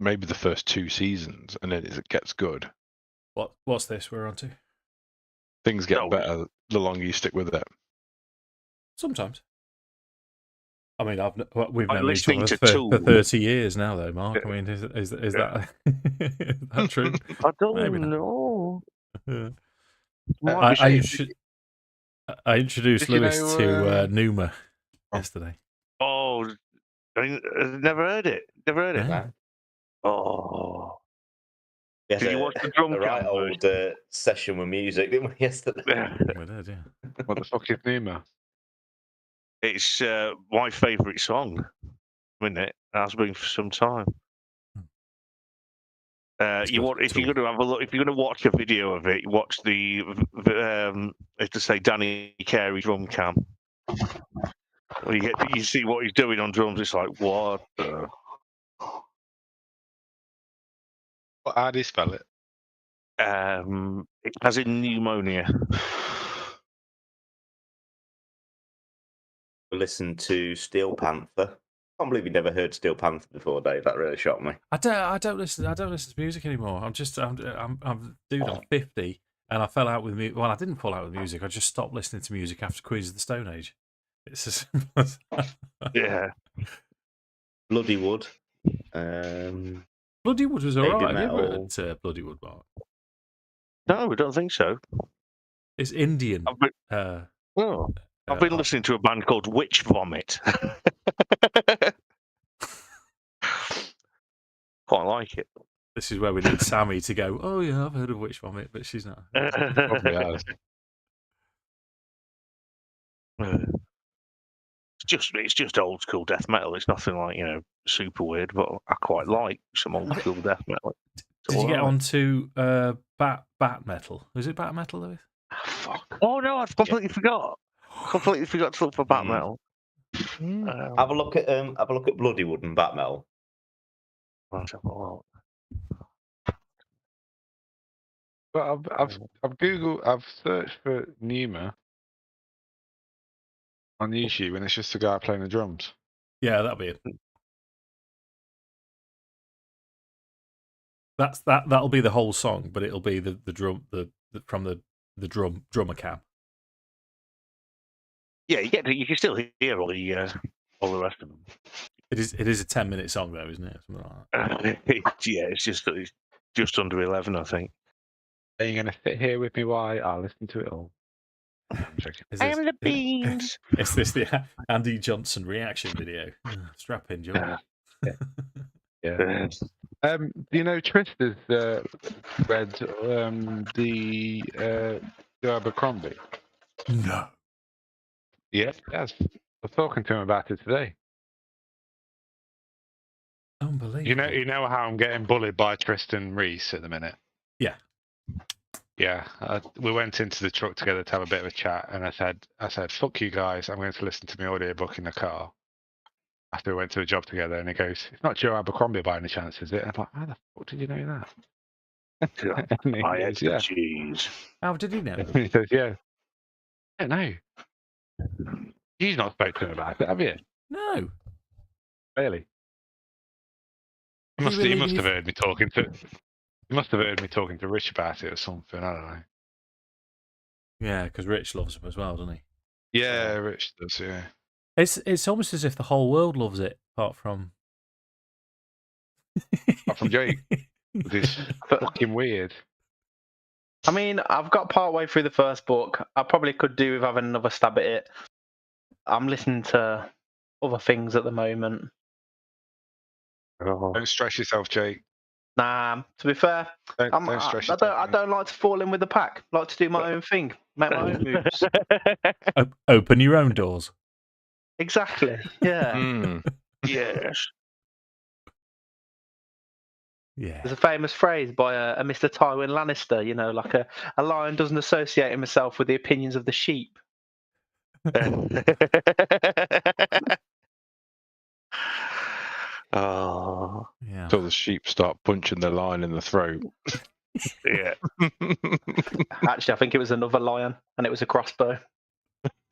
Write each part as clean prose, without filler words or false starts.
maybe the first 2 seasons, and then it gets good. What's this we're on to? Things get better the longer you stick with it. Sometimes. I mean, we've known each listening other to for 30 years now, though, Mark. I mean, is that is that true? I don't Maybe not. know. I introduced Lewis to Numa yesterday. Oh, I never heard it. Never heard it, No. man. Oh. Yes, Did you watch the drum right old session with music, didn't we, yesterday? We did, yeah. What the fuck is Numa? It's my favourite song, isn't it? It has been for some time. If you're going to have a look, if you're going to watch a video of it, watch the to say Danny Carey drum cam. You see what he's doing on drums. It's like what? How do you spell it? As in pneumonia. Listen to Steel Panther. I can't believe you never heard Steel Panther before, Dave. That really shocked me. I don't listen to music anymore. I'm 50, and I fell out with music. Well, I didn't fall out with music. I just stopped listening to music after Queens of the Stone Age. It's as simple as that. Yeah. Bloodywood. Bloodywood was alright. Have you ever Metal. heard Bloodywood, Mark? No, I don't think so. It's Indian. I've been listening to a band called Witch Vomit. Quite like it. This is where we need Sammy to go, oh yeah, I've heard of Witch Vomit, but she's not. Probably has. It's just old school death metal. It's nothing like, super weird, but I quite like some old school death metal. Did you get on to bat metal? Is it bat metal, Lewis? Fuck. Oh no, I completely forgot. Completely forgot to look for bat metal. Have a look at Bloodywood and Bat Metal. Well, I've Googled, I've searched for Numa on YouTube, and it's just a guy playing the drums. Yeah, that'll be it. That'll be the whole song, but it'll be the drum from the drummer cam. Yeah, you can still hear all the rest of them. It is a 10-minute song though, isn't it? Something like that. Yeah, it's just under 11, I think. Are you going to sit here with me while I listen to it all? I am the beans. Is this the Andy Johnson reaction video? Strap in, John. Yeah. Trist has read the Abercrombie. No. Yes, yes. I was talking to him about it today. Unbelievable. You know how I'm getting bullied by Tristan Reese at the minute? Yeah. Yeah. We went into the truck together to have a bit of a chat, and I said, fuck you guys, I'm going to listen to my audiobook in the car. After we went to the job together, and he goes, it's not Joe Abercrombie by any chance, is it? And I'm like, how the fuck did you know that? I had the cheese. How did he know? And he says, yeah. I don't know. You've not spoken to him about it, have you? No. Really? He must have heard me talking to. He must have heard me talking to Rich about it or something. I don't know. Yeah, because Rich loves him as well, doesn't he? Yeah, Rich does. Yeah. It's almost as if the whole world loves it, apart from Jake. It's fucking weird. I mean, I've got partway through the first book. I probably could do with having another stab at it. I'm listening to other things at the moment. Don't stress yourself, Jake. Nah, to be fair, Don't stress yourself. I don't like to fall in with the pack. I like to do my own thing, make my own moves. Open your own doors. Exactly. Yeah. Yes. Yeah. There's a famous phrase by a Mr. Tywin Lannister, like a lion doesn't associate himself with the opinions of the sheep. Oh. Yeah. Until the sheep start punching the lion in the throat. Yeah. Actually, I think it was another lion, and it was a crossbow.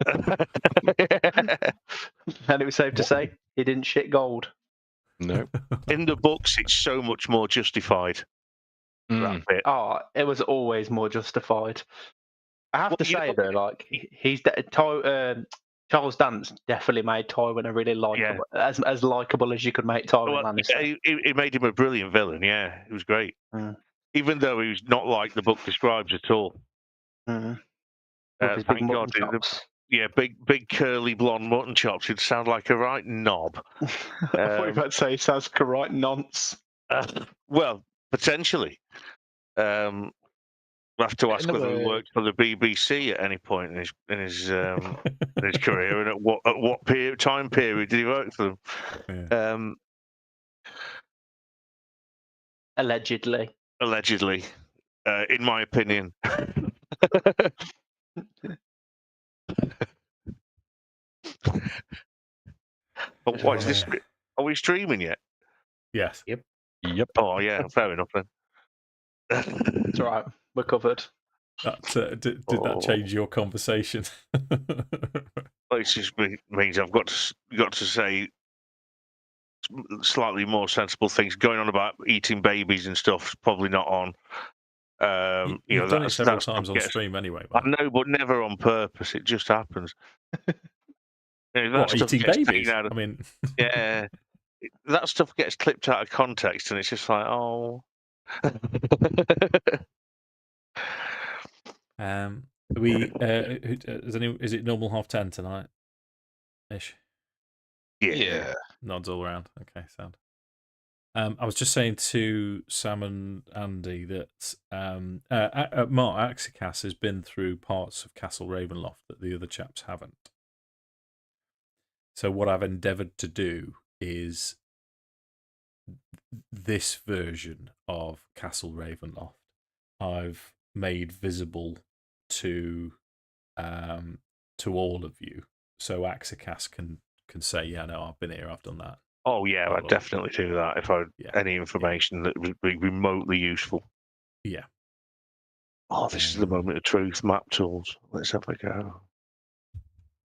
And it was safe to say he didn't shit gold. No. In the books, it's so much more justified. That bit. Oh, it was always more justified. I have to say though, like Charles Dance definitely made Tywin a really likable, as likable as you could make Tywin Lannister. It made him a brilliant villain. Yeah, he was great. Mm. Even though he was not like the book describes at all. With his big mutton chops. Big curly blonde mutton chops. He'd sound like a right knob. I thought you were about to say he sounds right nonce. Well, potentially. We'll have to ask whether he worked for the BBC at any point in his career, and at what time period did he work for them? Yeah. Allegedly, in my opinion. But what is this? Are we streaming yet? Yes. Yep. Oh yeah, fair enough then. It's all right. We're covered. Did that change your conversation? Well, it just means I've got to say slightly more sensible things. Going on about eating babies and stuff, probably not on. You've done it several times on stream anyway. I know, but never on purpose. It just happens. What, eating babies? I mean, yeah, that stuff gets clipped out of context, and it's just like, oh. Is it normal 10:30 tonight? Ish. Yeah. Nods all around. Okay, sound. I was just saying to Sam and Andy that Mark Akxikas has been through parts of Castle Ravenloft that the other chaps haven't. So what I've endeavoured to do is this version of Castle Ravenloft I've made visible to all of you, so Akxikas can say, yeah, no, I've been here, I've done that. Oh yeah, I'd definitely do that if I had any information that would be remotely useful. Yeah. Oh, this is the moment of truth. Map tools. Let's have a go.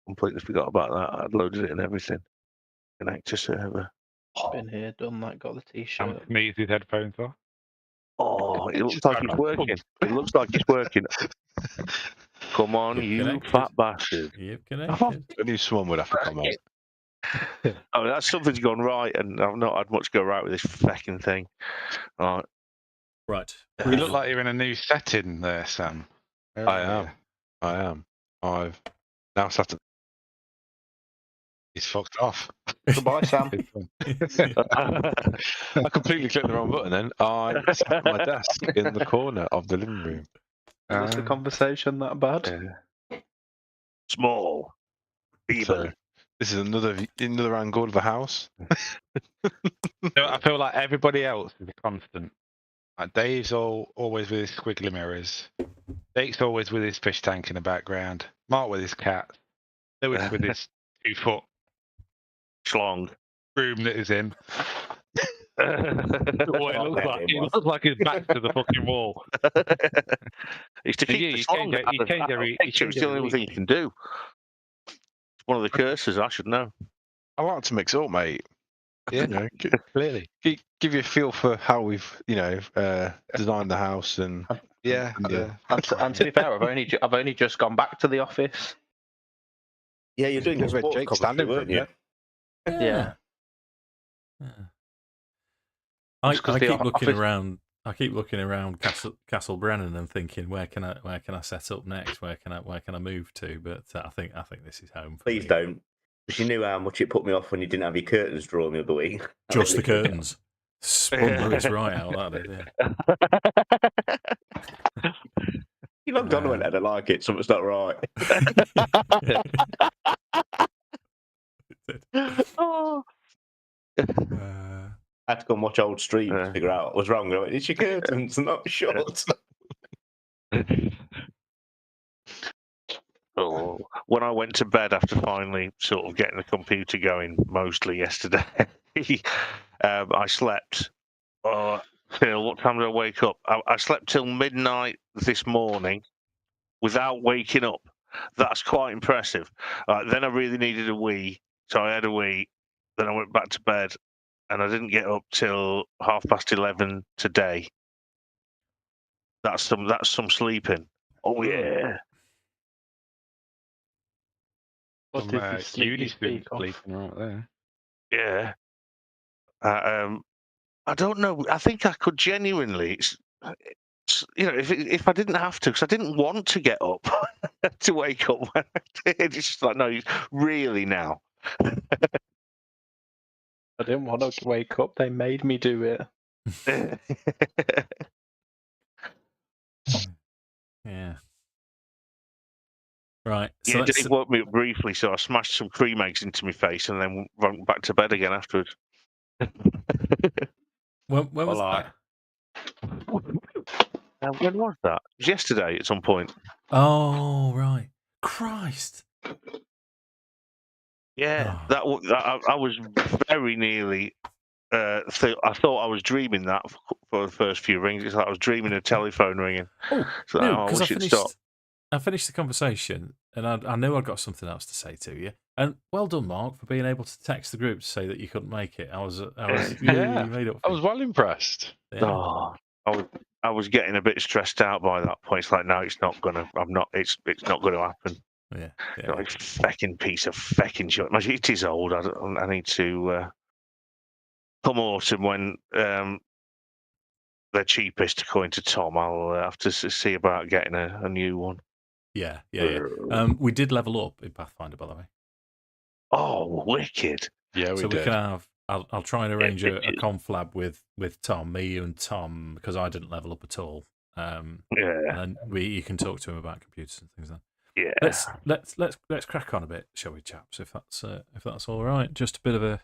Completely forgot about that. I'd loaded it and everything. Connect to server. Been here, done that. Got the t-shirt. Sneeze his headphones off. Oh, it looks like it's working. It looks like it's working. Come on, you fat bastard. You've connected. I knew someone would have to come out. Oh, that's something's gone right, and I've not had much go right with this fucking thing. All right. You look like you're in a new setting there, Sam. I am. I've now started. He's fucked off. Goodbye, Sam. I completely clicked the wrong button then. I sat at my desk in the corner of the living room. Was the conversation that bad? Small. So, this is another angle of the house. I feel like everybody else is a constant. Like Dave's always with his squiggly mirrors. Jake's always with his fish tank in the background. Mark with his cat. Lewis with his 2-foot schlong room that is in. What it looks like his back to the fucking wall. It's to keep the schlong out of the picture. It's the only thing you can do. It's one of the curses, I should know. I like to mix it up, mate. Yeah, clearly. Give you a feel for how we've, designed the house and And to be fair, I've only just gone back to the office. Yeah, you're doing Jake good standing, weren't you? Yeah. I keep looking around. I keep looking around Castle Brennan and thinking, where can I set up next? Where can I move to? But I think this is home. Please don't, because you knew how much it put me off when you didn't have your curtains drawn the other week. Just the curtains. Spun Lewis right out. That did. You logged on and went, I don't like it. Something's not right. I had to go and watch old streams to figure out what was wrong. I went, it's your curtains not shut. When I went to bed after finally sort of getting the computer going, mostly yesterday, I slept till, what time did I wake up? I slept till midnight this morning without waking up. That's quite impressive. Then I really needed a wee, so I had a wee. Then I went back to bed, and I didn't get up till 11:30 today. That's some sleeping. Oh yeah. What Some is this sleep uni you student speak of? sleeping right there. Yeah. I don't know. I think I could genuinely. If I didn't have to, because I didn't want to get up to wake up. It's just like, no, really now. I didn't want to wake up. They made me do it. Yeah. Right. So Yeah, let's. Dave woke me up briefly, so I smashed some cream eggs into my face and then went back to bed again afterwards. When was Well, that? When was that? It was yesterday at some point. Oh, right. Christ. Yeah, Oh. I was very nearly. I thought I was dreaming that for the first few rings. It's like I was dreaming a telephone ringing. Oh, So, no, I because wish it'd stop. I finished the conversation and I knew I'd got something else to say to you. And well done, Mark, for being able to text the group to say that you couldn't make it. I was Yeah, you made up. I was well impressed. Yeah. Oh, I was getting a bit stressed out by that point. It's like, no, it's not gonna. It's not gonna happen. Yeah. Like, fecking piece of fecking shit. It is old. I need to come autumn when they're cheapest, according to Tom. I'll have to see about getting a new one. Yeah. We did level up in Pathfinder, by the way. Oh, wicked! Yeah, So we did. can have. I'll try and arrange a conflab with Tom, me, you, and Tom, because I didn't level up at all. Yeah. And then you can talk to him about computers and things. Then Yeah. let's crack on a bit, shall we, chaps? If that's all right. Just a bit of a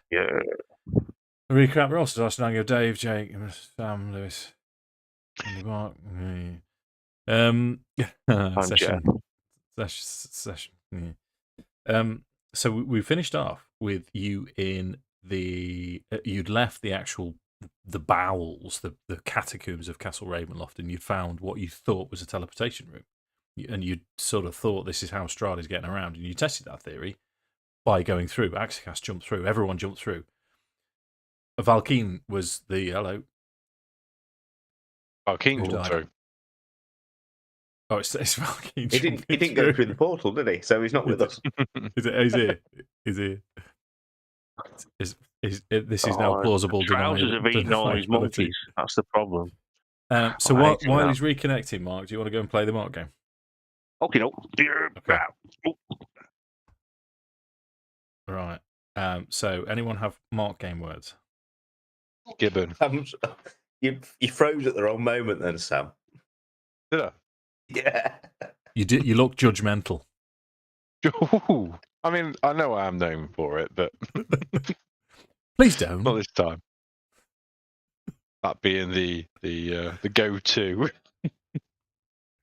recap. We're also Arsenal, Dave, Jake, Sam, Lewis, Andy, Mark. Session. Yeah. So we finished off with you in the you'd left the actual the bowels, the catacombs of Castle Ravenloft, and you'd found what you thought was a teleportation room, and you sort of thought this is how Strahd is getting around, and you tested that theory by going through. Akxikas jumped through. Everyone jumped through. Valkyn was the hello. Valkyn jumped through. Oh, it's Valkyn. He didn't go through the portal, did he? So he's not with us. He's here. He's here. This is now plausible. Trousers have eaten all his monkeys. That's the problem. So while he's reconnecting, Mark, do you want to go and play the Mark game? Okay. Right. So anyone have Mark game words? Gibbon. You froze at the wrong moment then, Sam. Did I? Yeah. You did. You look judgmental. Ooh. I mean, I know I am known for it, but please don't. Not this time. That being the go-to.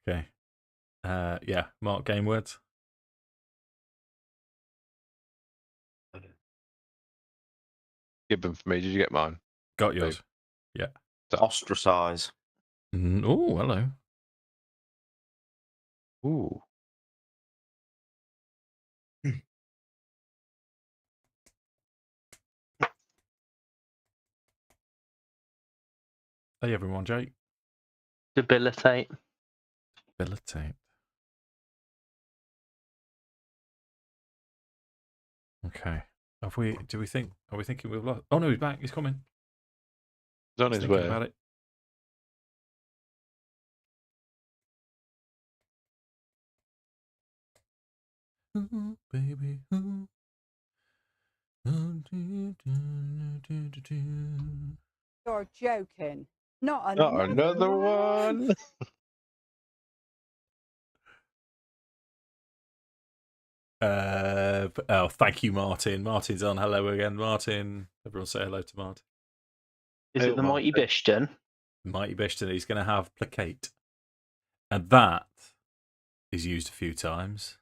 Okay. Yeah. Mark game words. Gibbon for me. Did you get mine? Got yours. Yeah. Ostracize. Oh, hello. Ooh. Hey everyone, Jake. Debilitate. Okay. Are we thinking we've lost? Oh no, he's back. He's coming. He's on his way. About it. Ooh, baby. Ooh. You're joking. Not another one. Oh, thank you, Martin. Martin's on. Hello again, Martin. Everyone say hello to Martin. Is it the Mighty Bishton? Mighty Bishton. He's going to have placate, and that is used a few times.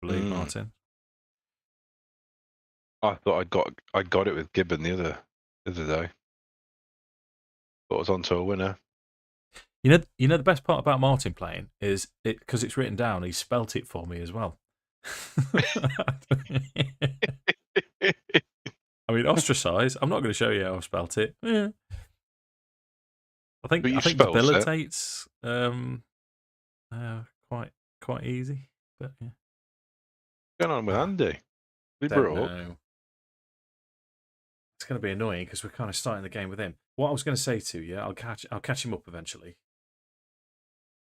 I believe Martin. I thought I got it with Gibbon the other day. Thought I was onto a winner. You know the best part about Martin playing is it because it's written down. He spelt it for me as well. I mean, ostracize. I'm not going to show you how I spelt it. Yeah. I think But you spelt it. debilitate's quite easy. But yeah. What's going on with Andy? We Don't brought up. know. It's going to be annoying because we're kind of starting the game with him. What I was going to say to you, I'll catch him up eventually.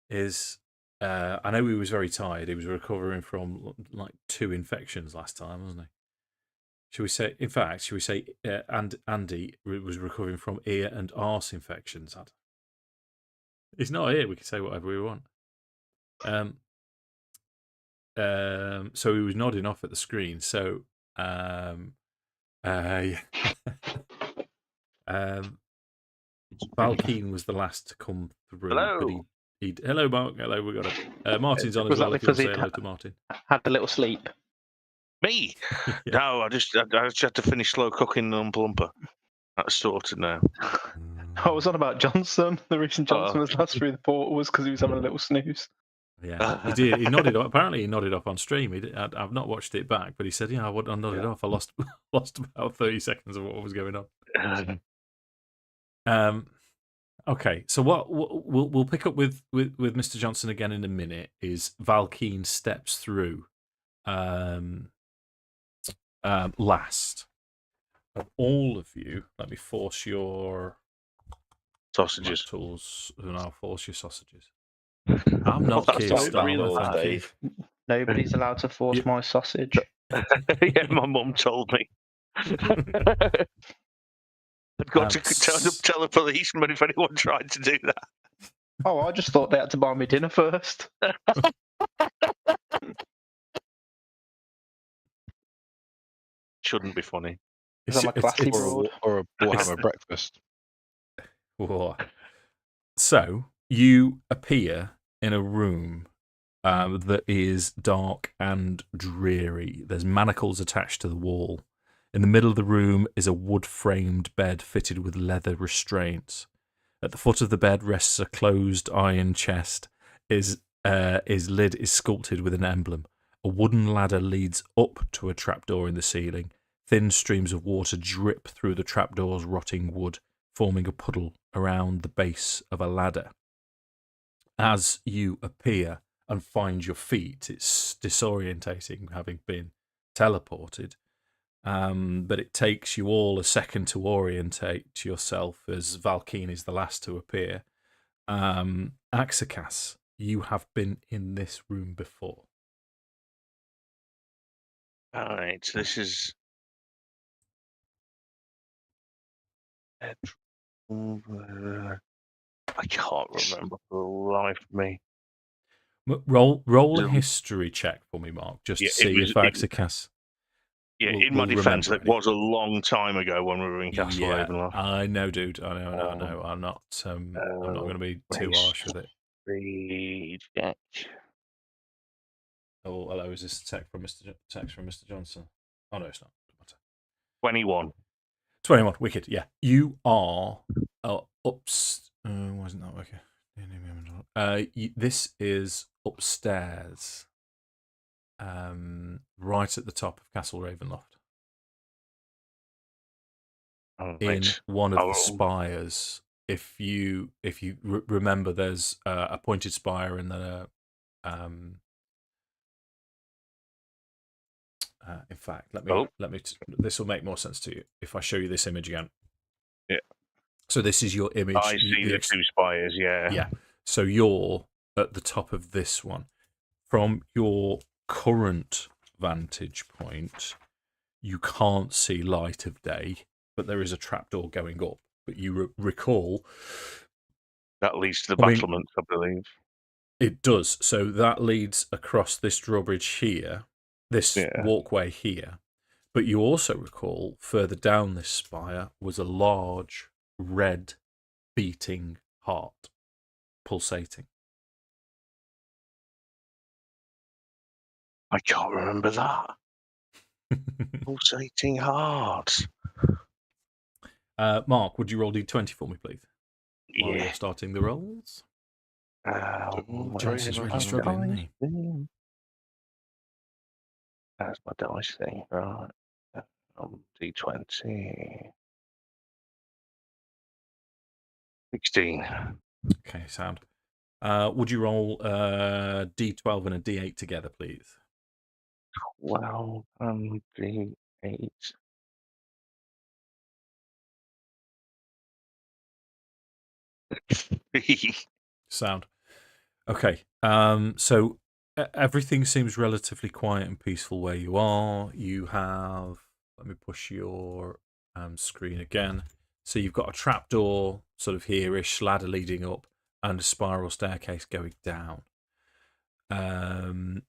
Is I know he was very tired. He was recovering from like 2 infections last time, wasn't he? Should we say? In fact, should we say? And Andy was recovering from ear and arse infections. He's not here. We can say whatever we want. So he was nodding off at the screen. So yeah. Valkyn was the last to come through. Hello. But hello, Mark. Hello, we got it. Martin's on as Was that well. If you want to because say hello to Martin. Had a little sleep. Me? Yeah. No, I just had to finish slow cooking the Umpa. That's sorted now. I was on about Johnson. The reason Johnson was last through the portal was because he was having a little snooze. Yeah, he did. He nodded off. Apparently, he nodded off on stream. I've not watched it back, but he said, "Yeah, I nodded off. I lost about 30 seconds of what was going on." Okay, so what we'll pick up with Mr. Johnson again in a minute is Valkyn steps through last of all of you. Let me force your Sausages. tools, and I'll force your sausages. I'm not That's Keir not Starmer, real, thank you. Dave. Nobody's allowed to force my sausage. Yeah, my mum told me. I've got to tell the policeman if anyone tried to do that. Oh, I just thought they had to buy me dinner first. Shouldn't be funny. I'm a classy broad. Or a Warhammer breakfast. Whoa. So you appear in a room that is dark and dreary. There's manacles attached to the wall. In the middle of the room is a wood-framed bed fitted with leather restraints. At the foot of the bed rests a closed iron chest. His lid is sculpted with an emblem. A wooden ladder leads up to a trapdoor in the ceiling. Thin streams of water drip through the trapdoor's rotting wood, forming a puddle around the base of a ladder. As you appear and find your feet, it's disorientating, having been teleported. But it takes you all a second to orientate yourself, as Valkyn is the last to appear. Akxikas, you have been in this room before. All right, so this is. I can't remember for the life of me. Roll a history check for me, Mark, just to see if Akxikas. Yeah, in my defence, it was a long time ago when we were in Castle Ravenloft. I know, dude. I know. I'm not going to be too harsh with it. Read check. Oh, hello. Is this a text from Mr. Johnson? Oh no, it's not. 21. 21. Wicked. Yeah, you are ups. Why isn't that working? This is upstairs. Right at the top of Castle Ravenloft. In one of the spires. If you remember, there's a pointed spire and then in fact, let me. This will make more sense to you if I show you this image again. Yeah. So this is your image. I see the 2 spires. Yeah. Yeah. So you're at the top of this one. From your current vantage point, you can't see light of day, but there is a trapdoor going up. But you recall that leads to the battlements, I believe. It does. So that leads across this drawbridge here, this walkway here. But you also recall further down this spire was a large red beating heart, pulsating. I can't remember that. Pulsating heart. Mark, would you roll D20 for me, please? Yeah. While you're starting the rolls. Johnson's really struggling, isn't he? That's my dice thing, right? D20. 16. Okay, sound. Would you roll a D12 and a D8 together, please? Well, D8. Sound. Okay. So everything seems relatively quiet and peaceful where you are. You have. Let me push your screen again. So you've got a trapdoor sort of here-ish, ladder leading up, and a spiral staircase going down.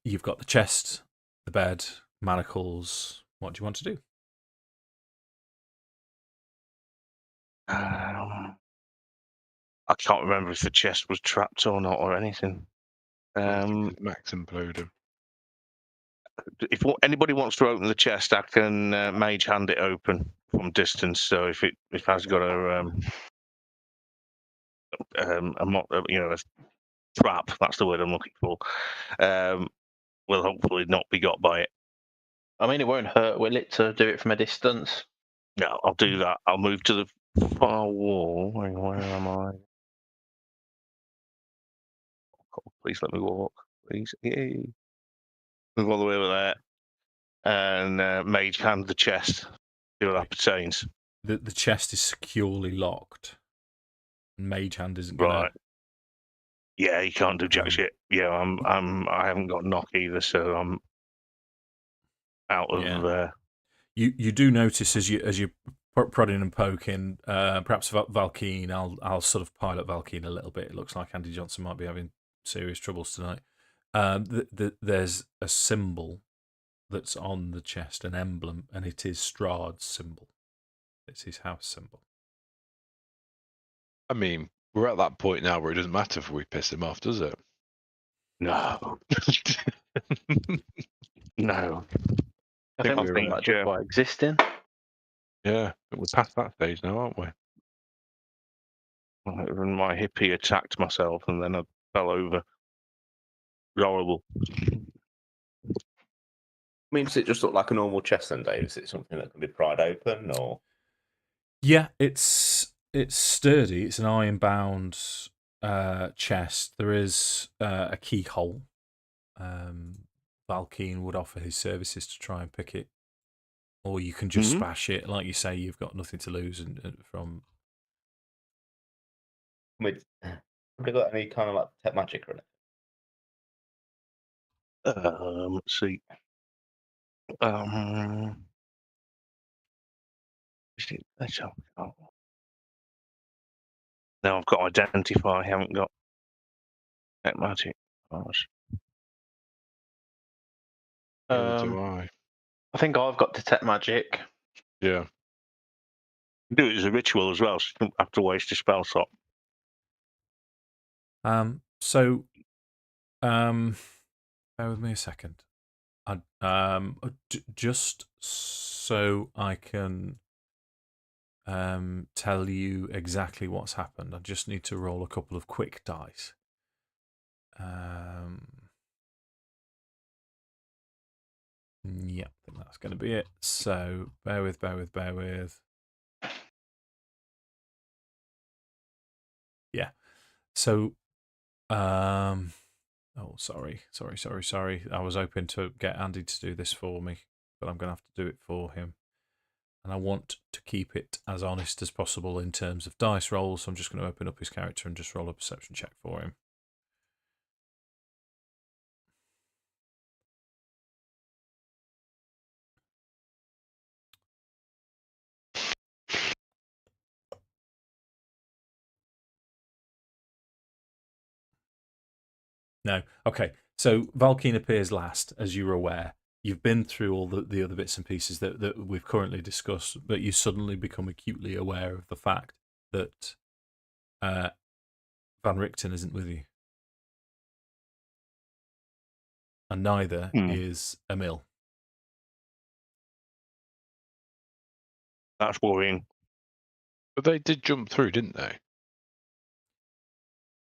You've got the chest, the bed, manacles. What do you want to do? I can't remember if the chest was trapped or not or anything. Max imploded. If anybody wants to open the chest, I can mage hand it open from distance. So if it has got a trap, that's the word I'm looking for, will hopefully not be got by it. I mean, it won't hurt, will it, to do it from a distance? No, I'll do that. I'll move to the far wall. Where am I? Oh, please let me walk. Please. Yay. Move all the way over there. And mage hand the chest. See what that pertains. The chest is securely locked. Mage hand isn't gonna. Right. Yeah, you can't do jack shit. Yeah, I haven't got knock either, so I'm out of. Yeah. You do notice as you prodding and poking, perhaps Valkyn. I'll sort of pilot Valkyn a little bit. It looks like Andy Johnson might be having serious troubles tonight. There's a symbol that's on the chest, an emblem, and it is Strahd's symbol. It's his house symbol. I mean, we're at that point now where it doesn't matter if we piss him off, does it? No. No. I think we're that's right. just by existing. Yeah, we're past that stage now, aren't we? My hippie attacked myself and then I fell over. It was horrible. I mean, does it just look like a normal chest then, Dave? Is it something that can be pried open, or? Yeah, it's sturdy. It's an iron-bound chest. There is a keyhole. Valkyn would offer his services to try and pick it, or you can just smash it. Like you say, you've got nothing to lose from. I mean, have they got any kind of like tech magic or anything? Let's see. Now I've got identify. I haven't got tech magic. Neither do I. I think I've got detect magic. Yeah. Do it as a ritual as well, so you don't have to waste a spell slot. So, bear with me a second. Just so I can tell you exactly what's happened, I just need to roll a couple of quick dice. Yeah, I think that's going to be it. So, bear with. Yeah. So, oh, sorry. I was hoping to get Andy to do this for me, but I'm going to have to do it for him. And I want to keep it as honest as possible in terms of dice rolls. So I'm just going to open up his character and just roll a perception check for him. No. Okay. So Valkyn appears last, as you were aware. You've been through all the other bits and pieces that we've currently discussed, but you suddenly become acutely aware of the fact that Van Richten isn't with you. And neither is Emil. That's worrying. But they did jump through, didn't they?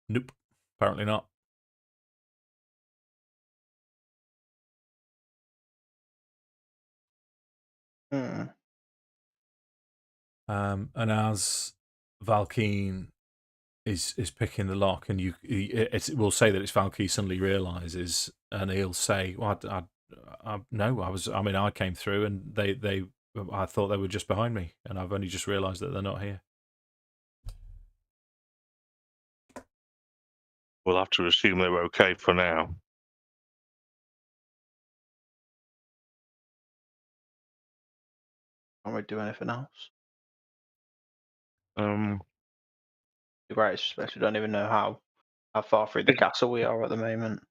Nope. Apparently not. And as Valkyn is picking the lock, and it will say that it's Valkyn suddenly realizes, and he'll say, "Well, I came through, and I thought they were just behind me, and I've only just realized that they're not here." We'll have to assume they're okay for now. Can't really do anything else. Um, The greatest respect, we don't even know how far through the castle we are at the moment.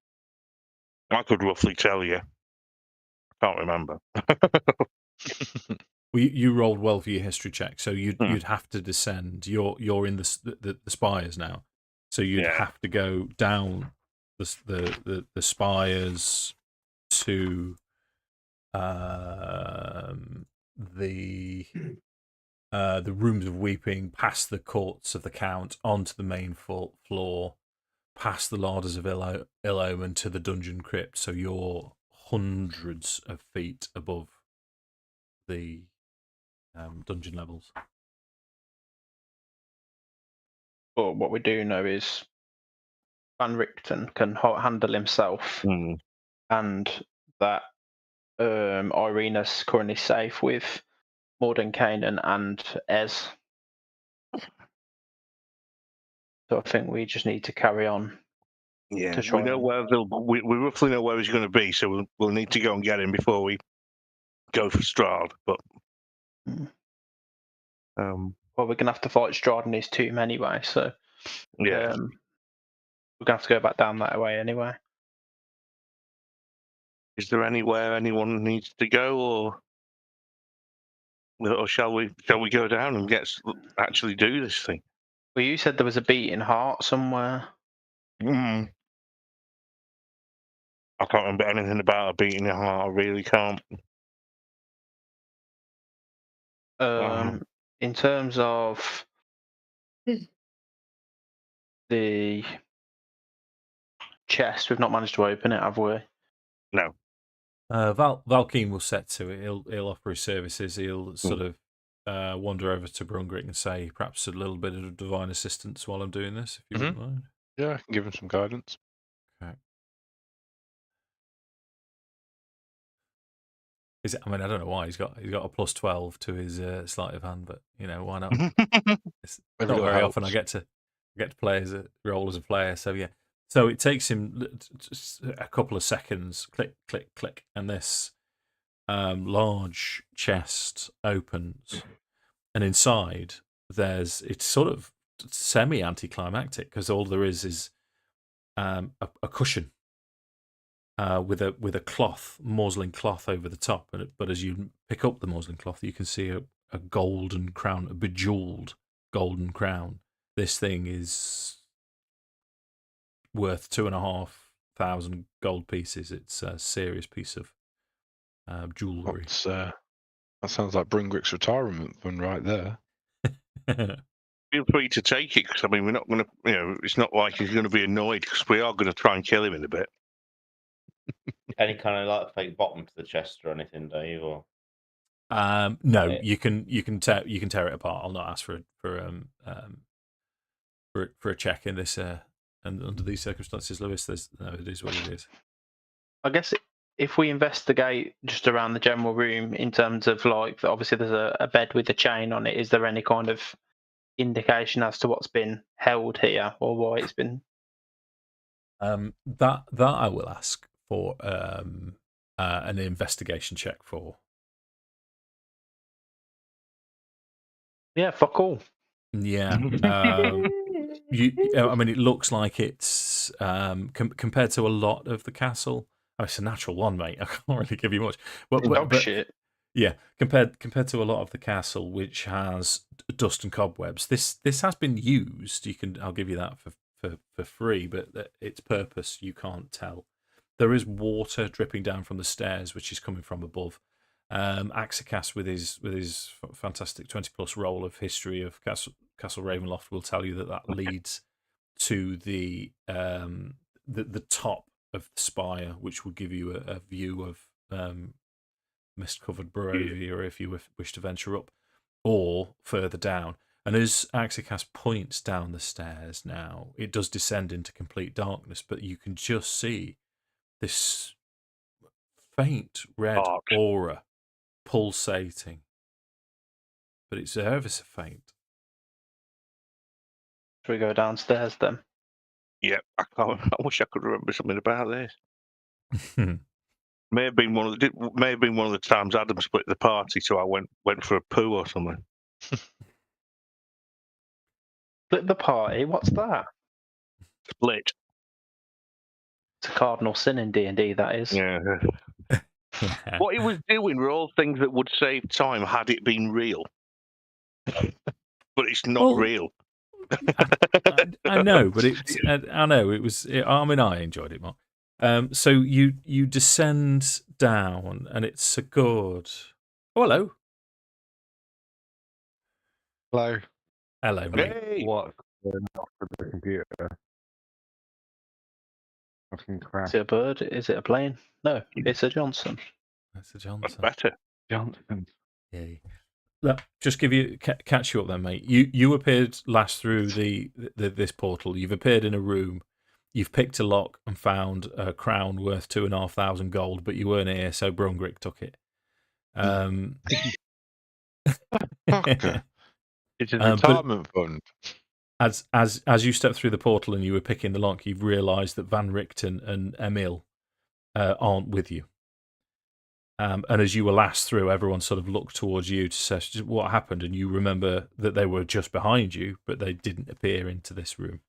I could roughly tell you. I can't remember. Well, you rolled well for your history check, so you'd have to descend. You're in the spires now, so you'd have to go down the spires to the rooms of weeping, past the courts of the count, onto the main floor, past the larders of ill omen to the dungeon crypt. So you're hundreds of feet above the dungeon levels. But what we do know is Van Richten can handle himself, and that Irina's currently safe with Mordenkainen and Ez. So I think we just need to carry on. Yeah, to try we know and- where we roughly know where he's going to be, so we'll need to go and get him before we go for Strahd. But well, we're gonna have to fight Strahd and his tomb anyway, so yeah. we're gonna have to go back down that way anyway. Is there anywhere anyone needs to go, or shall we go down and actually do this thing? Well, you said there was a beating heart somewhere. I can't remember anything about a beating heart. I really can't. In terms of the chest, we've not managed to open it, have we? No. Valkyn will set to it. He'll offer his services. He'll sort of wander over to Brungrik and say, perhaps a little bit of divine assistance while I'm doing this, if you wouldn't mind. Yeah, I can give him some guidance. Okay. I mean, I don't know why he's got a plus 12 to his sleight of hand, but why not? It's not very often I get to play roll as a player, so yeah. So it takes him a couple of seconds, click, click, click, and this large chest opens, and inside it's sort of semi-anticlimactic because all there is a cushion with a cloth, muslin cloth over the top, but as you pick up the muslin cloth, you can see a golden crown, a bejeweled golden crown. This thing is worth 2,500 gold pieces. It's a serious piece of jewellery. That sounds like Brungrik's retirement fund right there. Feel free to take it, because I mean, we're not going to, it's not like he's going to be annoyed, because we are going to try and kill him in a bit. Any kind of like fake bottom to the chest or anything, do you? Or no, you can tear it apart. I'll not ask for a check in this and under these circumstances, Lewis. It is what it is. I guess if we investigate just around the general room in terms of like, obviously there's a bed with a chain on it. Is there any kind of indication as to what's been held here or why it's been? That I will ask for an investigation check for. Yeah, fuck all. Yeah. I mean, it looks like it's compared to a lot of the castle. Oh, it's a natural one, mate. I can't really give you much. But shit. Yeah, compared to a lot of the castle, which has dust and cobwebs, this has been used. I'll give you that for free, but its purpose you can't tell. There is water dripping down from the stairs, which is coming from above. Akxikas, with his fantastic 20+ roll of history of Castle Ravenloft, will tell you that leads to the top of the spire, which will give you a view of mist-covered Barovia, if you wish to venture up. or further down. And as Akxikas points down the stairs now, it does descend into complete darkness, but you can just see this faint red Dark. aura pulsating. But it's ever so faint. Should we go downstairs then? Yeah, I can't. I wish I could remember something about this. May have been one of the times Adam split the party, so I went for a poo or something. Split the party? What's that? Split. It's a cardinal sin in D&D, that is. Yeah. What he was doing were all things that would save time had it been real. But it's not Well, real. I know, but I know it was. I mean, I enjoyed it more. So you descend down, and it's a good. Oh, hello. Hello. Hello, mate. Hey! What's going on with the computer? Fucking crap. Is it a bird? Is it a plane? No, it's a Johnson. That's a That's Johnson. better. Johnson. Yeah. Look, just give you catch you up then, mate. You appeared last through this portal. You've appeared in a room. You've picked a lock and found a crown worth 2,500 gold, but you weren't here, so Brungrik took it. Fucker. It's a But- retirement fund. As you step through the portal and you were picking the lock, you've realised that Van Richten and Emil aren't with you. And as you were last through, everyone sort of looked towards you to say what happened, and you remember that they were just behind you, but they didn't appear into this room.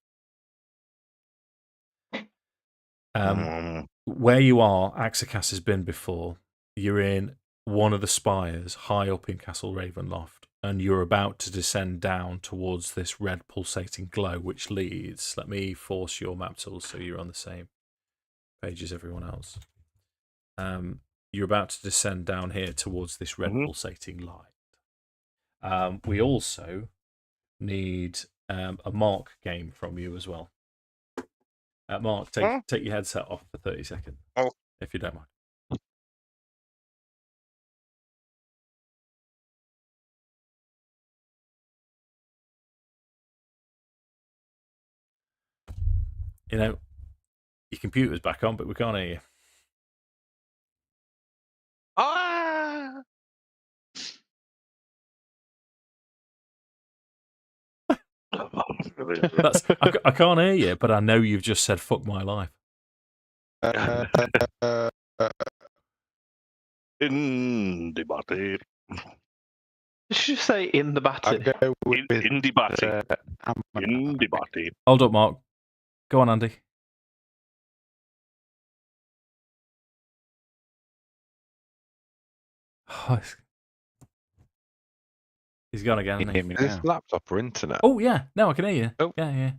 Where you are, Akxikas has been before. You're in one of the spires high up in Castle Ravenloft, and you're about to descend down towards this red pulsating glow, which leads. Let me force your map tools so you're on the same page as everyone else. You're about to descend down here towards this red pulsating light. We also need a mark game from you as well. Mark, take your headset off for 30 seconds, if you don't mind. You know, your computer's back on, but we can't hear you. Ah! I can't hear you, but I know you've just said "fuck my life." In the body. Did you say in the batty? I'd go with In the body. In the body. Hold up, Mark. Go on, Andy. He's gone again. Can you hear me this now? laptop or internet. Oh yeah, no, I can hear you. Oh. Yeah.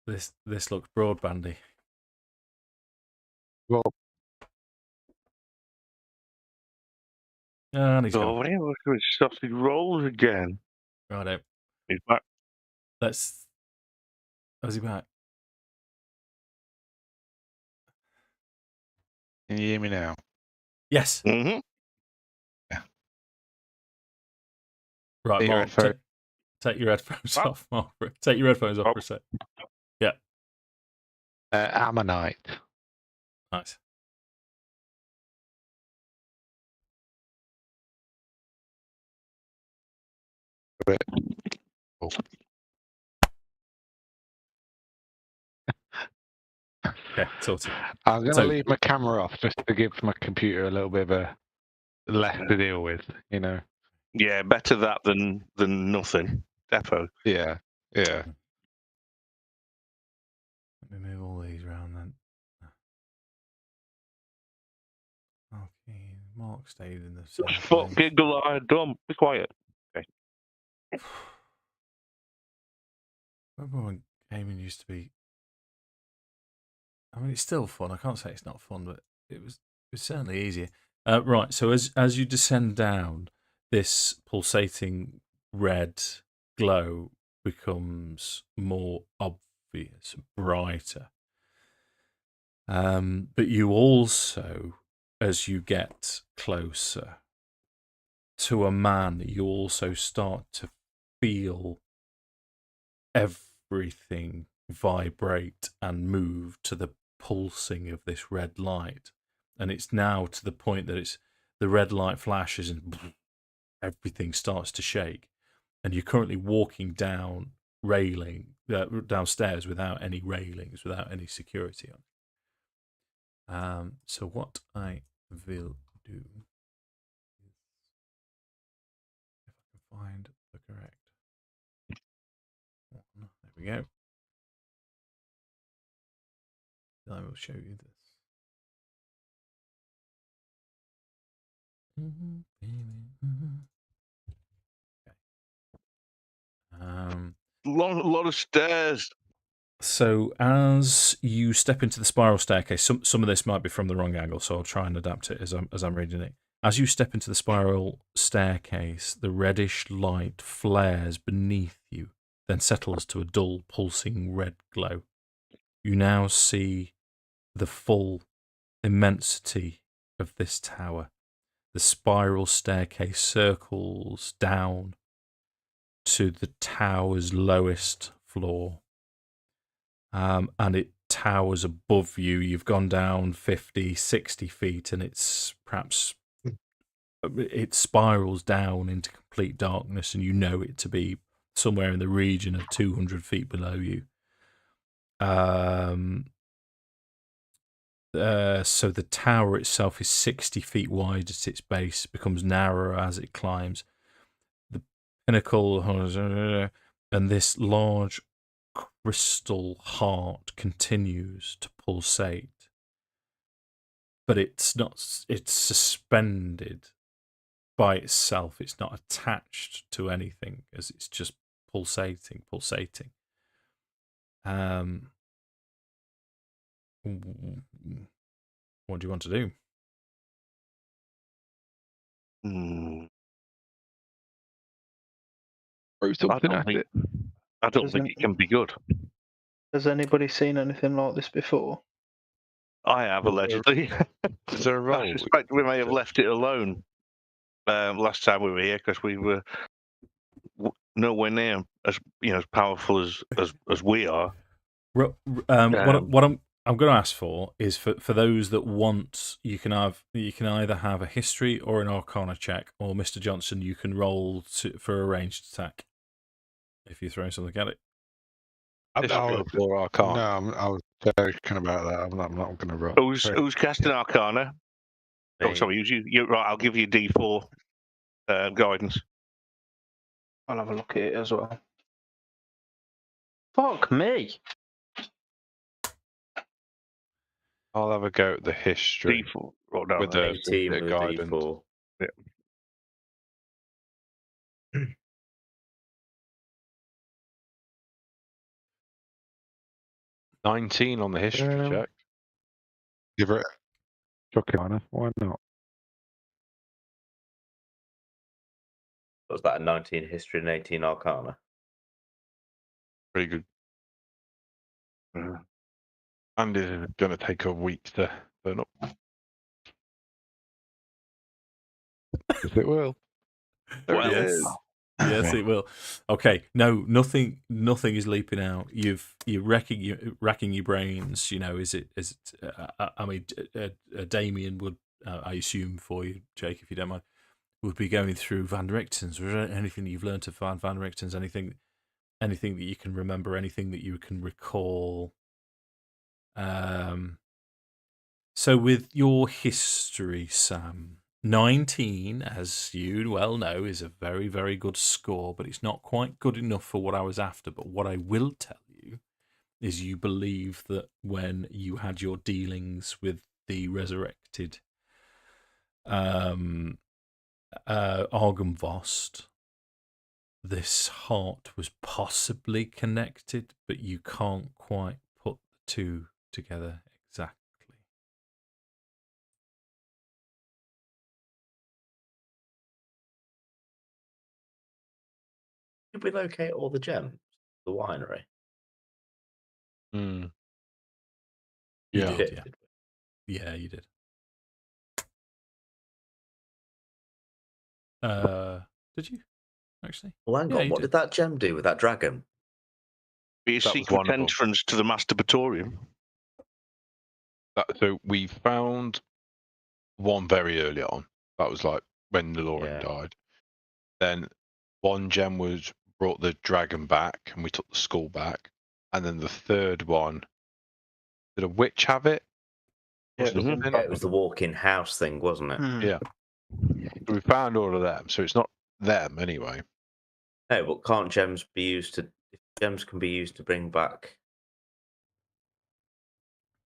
This looks broadbandy. Well, And he's Oh, gone. when he was with sausage rolls again. Righto. He's back. Let's. Oh, is he back? Can you hear me now? Yes. Mm-hmm. Right, Take your Mark. headphones- Take your headphones What? off, Mark. Take your headphones off for a sec. Yeah. Ammonite. Nice. Oh. Okay, sorted. I'm going to So- leave my camera off just to give my computer a little bit of a less to deal with, you know. Yeah, better that than nothing. Defo. Yeah. Let me move all these around then. Okay, Mark stayed in the same Fuck, place. giggle, I dumb. Be quiet. Remember when gaming used to be? I mean, it's still fun. I can't say it's not fun, but it was certainly easier. Right. So as you descend down, this pulsating red glow becomes more obvious, brighter. But you also, as you get closer to a man, you also start to feel everything vibrate and move to the pulsing of this red light. And it's now to the point that it's the red light flashes and everything starts to shake. And you're currently walking downstairs without any railings, without any security on. So what I will do, if I can find the correct one, there we go. I will show you this. Lot of stairs. So as you step into the spiral staircase, some of this might be from the wrong angle, so I'll try and adapt it as I'm reading it. As you step into the spiral staircase, the reddish light flares beneath you, then settles to a dull, pulsing red glow. You now see the full immensity of this tower. The spiral staircase circles down to the tower's lowest floor. And it towers above you. You've gone down 50, 60 feet, and it spirals down into complete darkness, and you know it to be somewhere in the region of 200 feet below you. So the tower itself is 60 feet wide at its base, becomes narrower as it climbs. The pinnacle, and this large crystal heart continues to pulsate, but it's suspended by itself. It's not attached to anything, as it's just pulsating. What do you want to do? Throw something at it. I don't think it can be good. Has anybody seen anything like this before? I have, allegedly. Is there a roll? I suspect we may have left it alone last time we were here because we were nowhere near as powerful as we are. What I'm going to ask for is for those that want, you can either have a history or an Arcana check, or Mr. Johnson, you can roll for a ranged attack if you're throwing something at it. History or Arcana? No, I was joking about that. I'm not going to roll. Who's casting Arcana? Oh, sorry, you're right. I'll give you D4 guidance. I'll have a look at it as well. Fuck me. I'll have a go at the history. D4. Oh, no, with the 18 with guidance. D4. Yeah. 19 on the history check. Give it a Arcana. Why not? Was that a 19 history and 18 Arcana? Pretty good. And it's going to take a week to turn up. Yes, it will. Well, Yes, it will. Okay, no, nothing is leaping out. You're racking your brains. Is it? I mean, Damian would, I assume for you, Jake, if you don't mind, would be going through Van Richten's. Was there anything that you've learned of Van Richten's? Anything that you can remember? Anything that you can recall? So with your history, Sam, 19, as you well know, is a very, very good score, but it's not quite good enough for what I was after. But what I will tell you is you believe that when you had your dealings with the resurrected Argumvost, this heart was possibly connected, but you can't quite put the two together exactly. Did we locate all the gems? The winery? You Yeah. did, yeah. Yeah, you did. Did you actually? Well, hang Yeah, on. you What did that gem do with that dragon? Be a That was secret one of them. entrance to the masturbatorium. So we found one very early on. That was like when Niloren Yeah. died. Then one gem was brought the dragon back, and we took the skull back. And then the third one, did a witch have it? Yeah, Or it was in something? Yeah, it was the walk-in house thing, wasn't it? Hmm. Yeah. So we found all of them. So it's not them anyway. No, but can't gems be used to? If gems can be used to bring back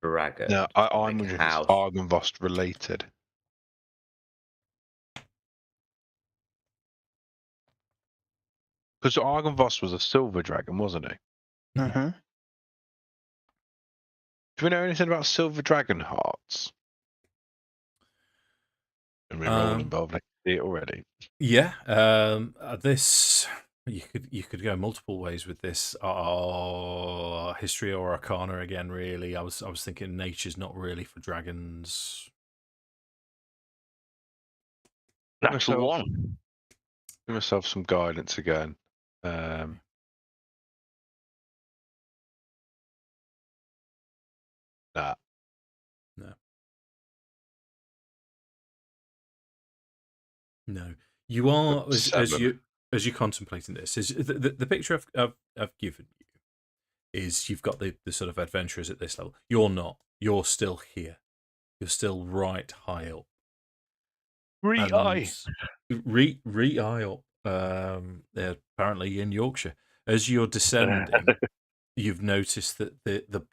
dragon. No, to I'm make a wondering if it's house. Argynvost related. Because Argynvost was a silver dragon, wasn't he? Mm-hmm. Do we know anything about silver dragon hearts? And we're all involved. I can see it already. Yeah, this you could go multiple ways with this. History or Arcana again. Really, I was thinking nature's not really for dragons. Natural one. Give myself some guidance again. Nah. No, you are as Seven. you're contemplating this. Is the picture I've given you is you've got the sort of adventurers at this level. You're not. You're still here. You're still right high up. Re-eye. Re-eye up. They're apparently in Yorkshire. As you're descending, you've noticed that the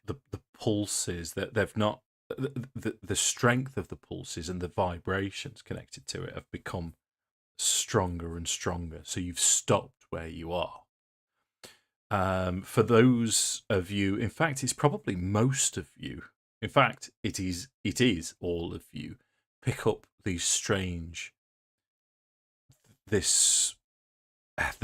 pulses that they've not the strength of the pulses and the vibrations connected to it have become stronger and stronger. So you've stopped where you are. For those of you, in fact, it's probably most of you. In fact, it is all of you. Pick up these strange. The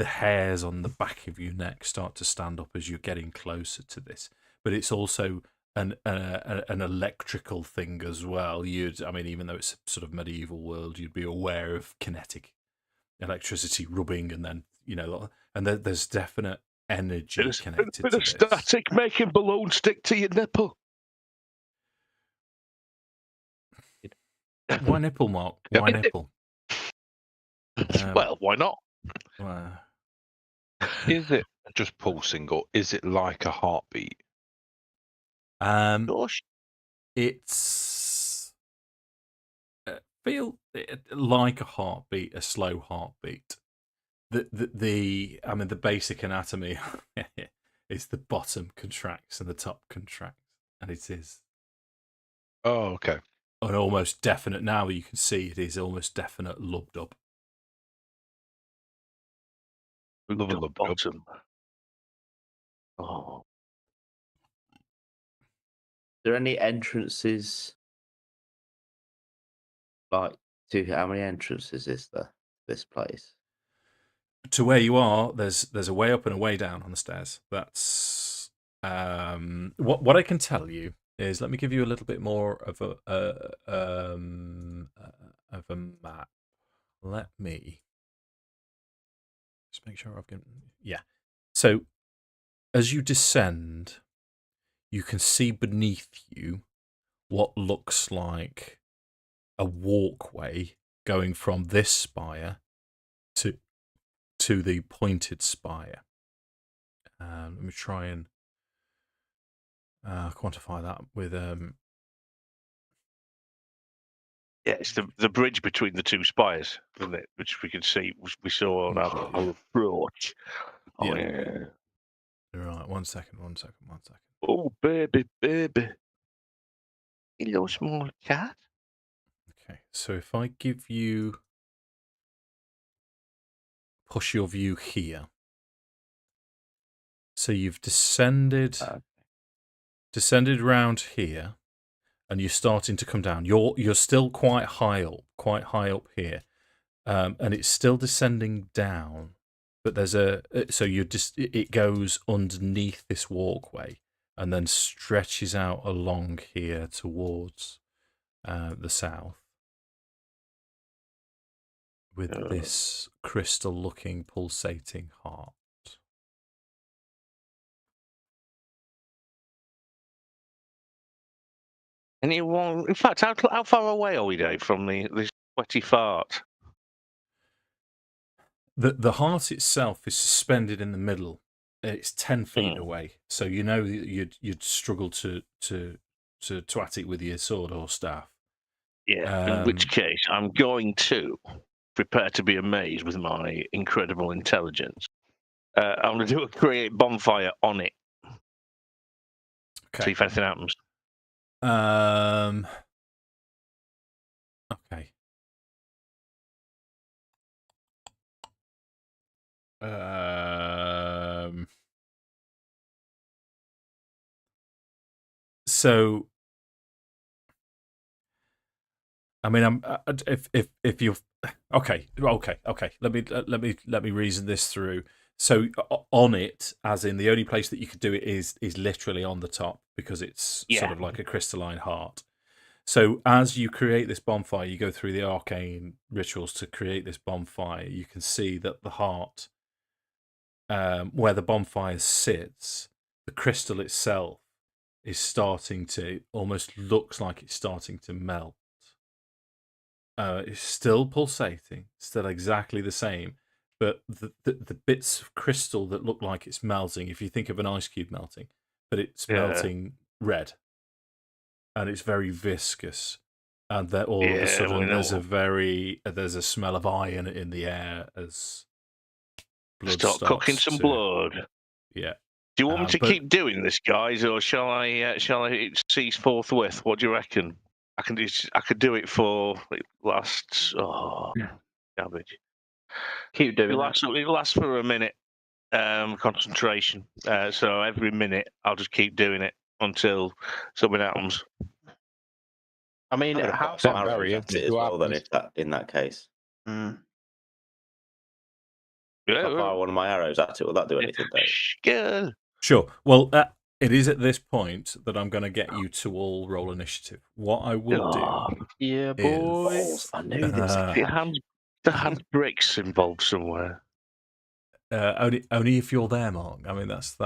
hairs on the back of your neck start to stand up as you're getting closer to this. But it's also an electrical thing as well. Even though it's a sort of medieval world, you'd be aware of kinetic electricity rubbing, and then and there's definite energy connected bit to of this. static making balloon stick to your nipple. Why nipple, Mark? Yep. Why nipple? Well, why not? Is it just pulsing, or is it like a heartbeat? Gosh. It's feel like a heartbeat, a slow heartbeat. The basic anatomy is the bottom contracts and the top contracts, and it is. Oh, okay. An almost definite. Now you can see it is almost definite lubbed up. Love a Bottom. Oh. Are there any entrances? How many entrances is there to this place? To where you are, there's a way up and a way down on the stairs. That's what I can tell you is. Let me give you a little bit more of a map. Let me just make sure I've got. Yeah. So as you descend, you can see beneath you what looks like a walkway going from this spire to the pointed spire. Let me try and quantify that with Yeah, it's the bridge between the two spires, isn't it? Which we can see, which we saw on our approach. Oh, yeah. Right, one second. Oh, baby. Hello, small cat. Okay, so if I give you push your view here, so you've descended round here, and you're starting to come down. You're still quite high up here, and it's still descending down. But there's it goes underneath this walkway, and then stretches out along here towards the south with this crystal-looking, pulsating heart. Anyone? In fact, how far away are we, Dave, from this sweaty fart? The heart itself is suspended in the middle. It's 10 feet away, so you know you'd struggle to twat it with your sword or staff. Yeah. In which case, I'm going to prepare to be amazed with my incredible intelligence. I'm going to create bonfire on it. Okay. See if anything happens. Okay. So, I mean, if you're okay. Let me reason this through. So on it, as in the only place that you could do it is literally on the top because it's sort of like a crystalline heart. So as you create this bonfire, you go through the arcane rituals to create this bonfire. You can see that the heart, where the bonfire sits, the crystal itself is starting to, almost looks like it's starting to melt. It's still pulsating, still exactly the same, but the bits of crystal that look like it's melting, if you think of an ice cube melting, but it's melting red. And it's very viscous, and that all of a sudden there's a smell of iron in the air as blood Start cooking some blood. Yeah. Do you want me to keep doing this, guys, or shall I cease forthwith? What do you reckon? I could do it for it lasts. Oh, garbage. Keep doing it. It lasts for a minute. Concentration. So every minute I'll just keep doing it until something happens. I mean, how far at it as well? Then, in that case, Mm. if I fire one of my arrows at it, will that do anything, Dave? Sure. Well, it is at this point that I'm going to get you to all roll initiative. What I will do, yeah, boys, I knew this. The hand bricks involved somewhere. Only if you're there, Mark. I mean, that's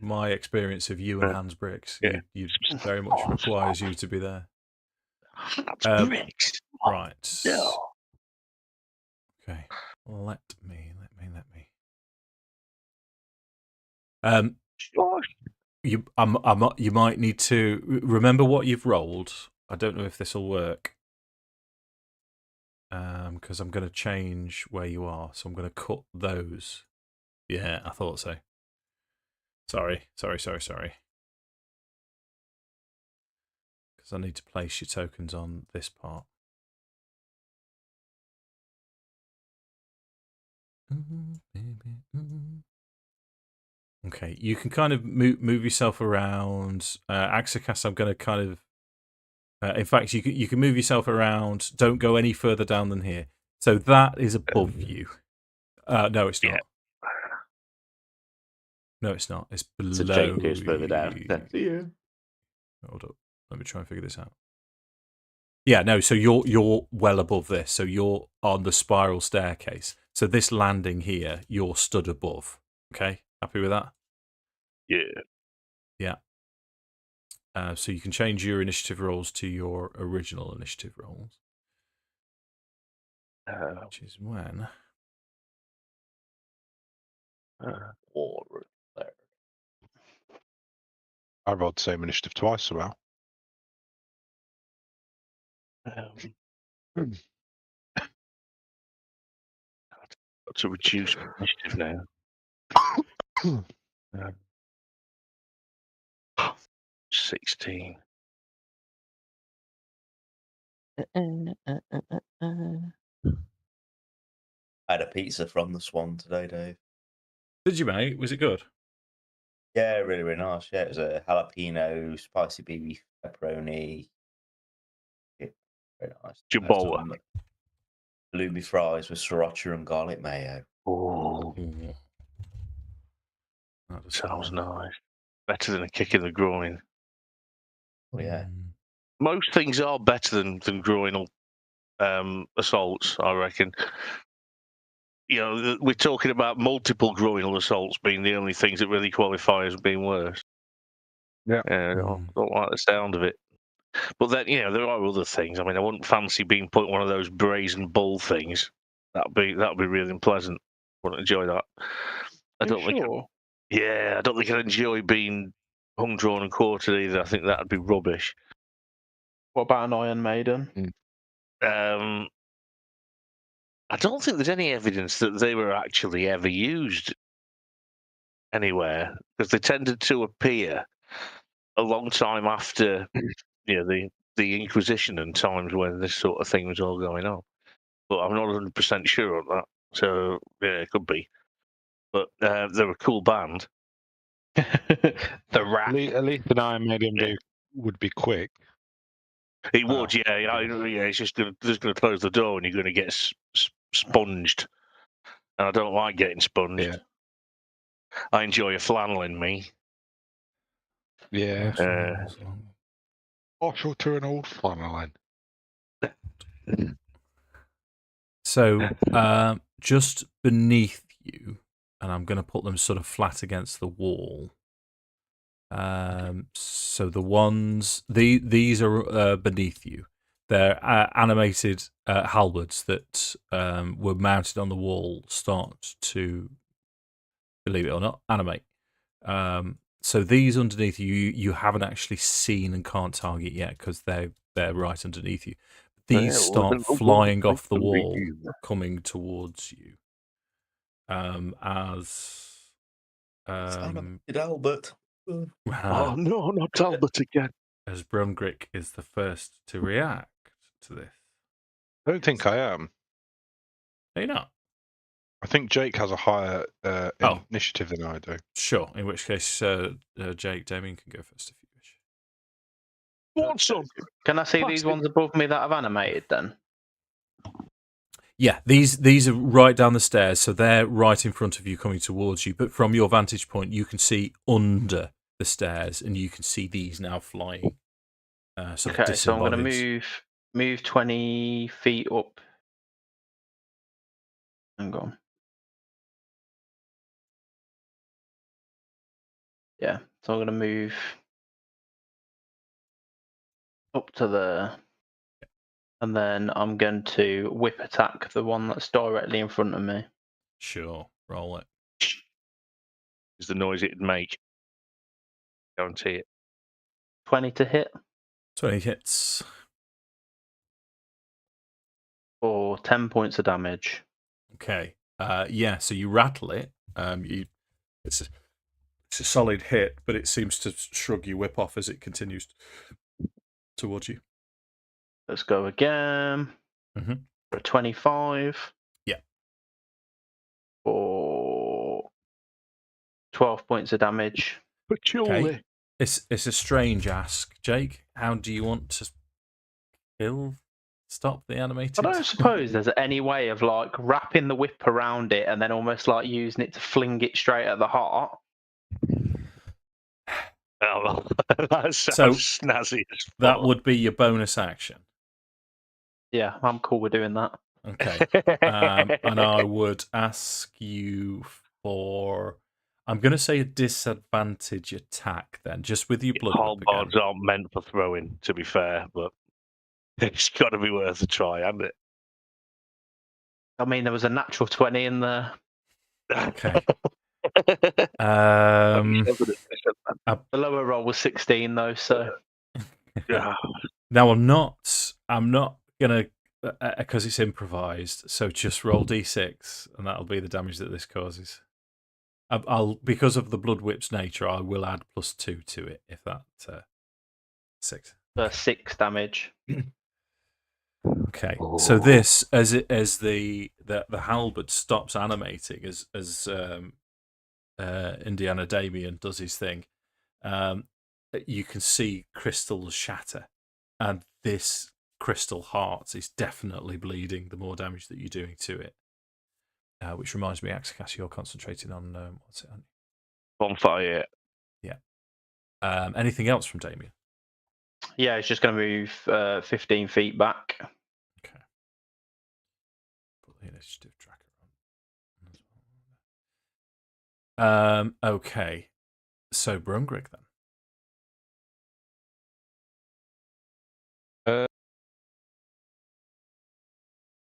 my experience of you and Hans Bricks. You very much requires you to be there. Hans Bricks. Right. No. Okay. Let me. You might need to remember what you've rolled. I don't know if this will work. Because I'm going to change where you are, so I'm going to cut those. Yeah, I thought so. Sorry. Because I need to place your tokens on this part. Okay, you can kind of move yourself around. Akxikas, I'm going to kind of. In fact, you can move yourself around. Don't go any further down than here. So that is above you. No, it's not. No, it's not. It's below. So Jake goes further down. Yeah. Hold up. Let me try and figure this out. Yeah, no. So you're well above this. So you're on the spiral staircase. So this landing here, you're stood above. Okay, happy with that? Yeah. Yeah. So you can change your initiative rolls to your original initiative rolls, which is when. I rolled the same initiative twice, so well. Got to reduce initiative now. 16. I had a pizza from the Swan today, Dave. Did you, mate? Was it good? Yeah, really, really nice. Yeah, it was a jalapeno, spicy beef, pepperoni. Yeah, very nice. Jaboa. Halloumi fries with sriracha and garlic mayo. Oh, That sounds nice. better than a kick in the groin. Oh, yeah. Most things are better than groinal assaults, I reckon. You know, we're talking about multiple groinal assaults being the only things that really qualify as being worse. Yeah. I don't like the sound of it. But then, you know, there are other things. I mean, I wouldn't fancy being put in one of those brazen bull things. That'd be really unpleasant. Wouldn't enjoy that. I don't think. Yeah, I don't think I'd enjoy being hung, drawn, and quartered either. I think that'd be rubbish. What about an Iron Maiden? I don't think there's any evidence that they were actually ever used anywhere, because they tended to appear a long time after, you know, the Inquisition and times when this sort of thing was all going on. But I'm not 100% sure on that. So yeah, it could be. But they're a cool band. The Rack. At least an Iron Maiden would be quick. It would, yeah. It's just going to close the door and you're going to get sponged. And I don't like getting sponged. Yeah. I enjoy a flannel in me. Yeah. Partial to an old flannel. So, just beneath you, and I'm going to put them sort of flat against the wall. So the ones, these are beneath you. They're animated halberds that were mounted on the wall start to, believe it or not, animate. So these underneath you, you haven't actually seen and can't target yet because they're right underneath you. These start flying off the wall, coming towards you. Albert. Oh no, not Albert again. As Brungrik is the first to react to this. I don't think I am. Are you not? I think Jake has a higher initiative than I do. Sure. In which case, Jake, Damian can go first if you wish. What's up? Can I see these ones above me that I've animated then? Yeah, these are right down the stairs, so they're right in front of you coming towards you. But from your vantage point, you can see under the stairs, and you can see these now flying. Okay, so I'm going to move 20 feet up. Hang on. Yeah, so I'm going to move up to there. And then I'm going to whip attack the one that's directly in front of me. Sure, roll it. Is the noise it'd make. Guarantee it. 20 to hit. 20 hits. For 10 points of damage. Okay. Yeah, so you rattle it. It's a solid hit, but it seems to shrug your whip off as it continues towards you. Let's go again. For 25. Yeah. For 12 points of damage. Okay. It's a strange ask, Jake. How do you want to stop the animated? I don't suppose there's any way of like wrapping the whip around it and then almost like using it to fling it straight at the heart. Oh, that sounds snazzy. That would be your bonus action. Yeah, I'm cool with doing that. Okay. And I would ask you for, I'm going to say a disadvantage attack then, just with your blood. Halberds aren't meant for throwing, to be fair, but it's got to be worth a try, hasn't it? I mean, there was a natural 20 in there. Okay. The lower roll was 16 though, so. Now I'm not gonna, because it's improvised. So just roll d6, and that'll be the damage that this causes. I'll because of the blood whip's nature, I will add +2 to it if that 6. 6 damage. Okay, so this as the halberd stops animating as Indiana Damian does his thing, you can see crystals shatter, and this crystal heart is definitely bleeding the more damage that you're doing to it. Which reminds me, Akxikas, you're concentrating on what's it? Bonfire. Yeah. Anything else from Damian? Yeah, it's just going to move 15 feet back. Okay. Put the initiative tracker on. Okay. So Brungrik then.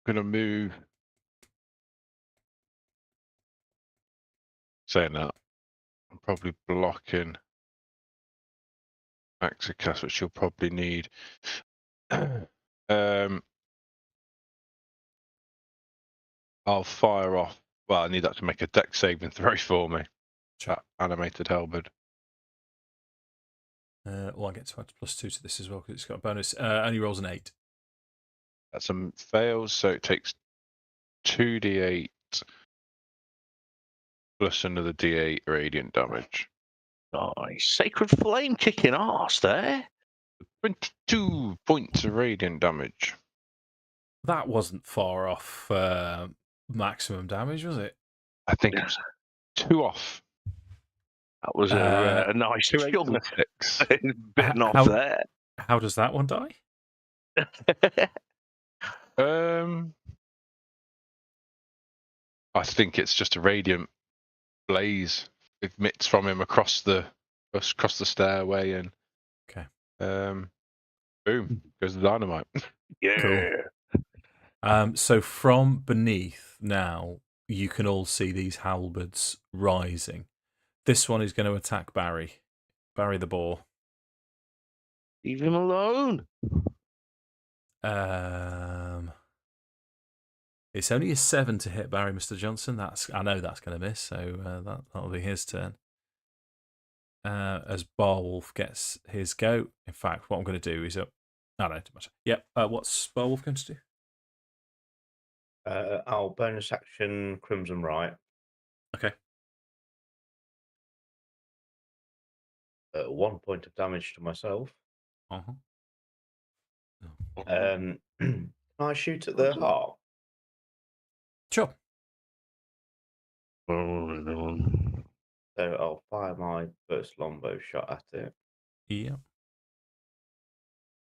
Gonna move. Saying that, I'm probably blocking Akxikas, which you'll probably need. I'll fire off. Well, I need that to make a dex saving throw for me. That animated halberd. Well, I get to add +2 to this as well because it's got a bonus. Only rolls an 8. That's some fails, so it takes 2d8 plus another d8 radiant damage. Nice. Sacred Flame kicking arse there. 22 points of radiant damage. That wasn't far off maximum damage, was it? I think it was 2 off. That was a nice 2 8 chunk. and a 6. Bitten off there. How does that one die? I think it's just a radiant blaze emits from him across the stairway, and boom goes the dynamite. Yeah. Cool. So from beneath now, you can all see these halberds rising. This one is going to attack Barry the boar. Leave him alone. It's only a 7 to hit Barry, Mr. Johnson. I know that's going to miss, so that'll be his turn. As Barwolf gets his go. In fact, what I'm going to do is no, too much. Yep. What's Barwolf going to do? I'll bonus action Crimson Right. Okay. 1 point of damage to myself. Can I shoot at the heart? Sure. So I'll fire my first longbow shot at it. Yeah.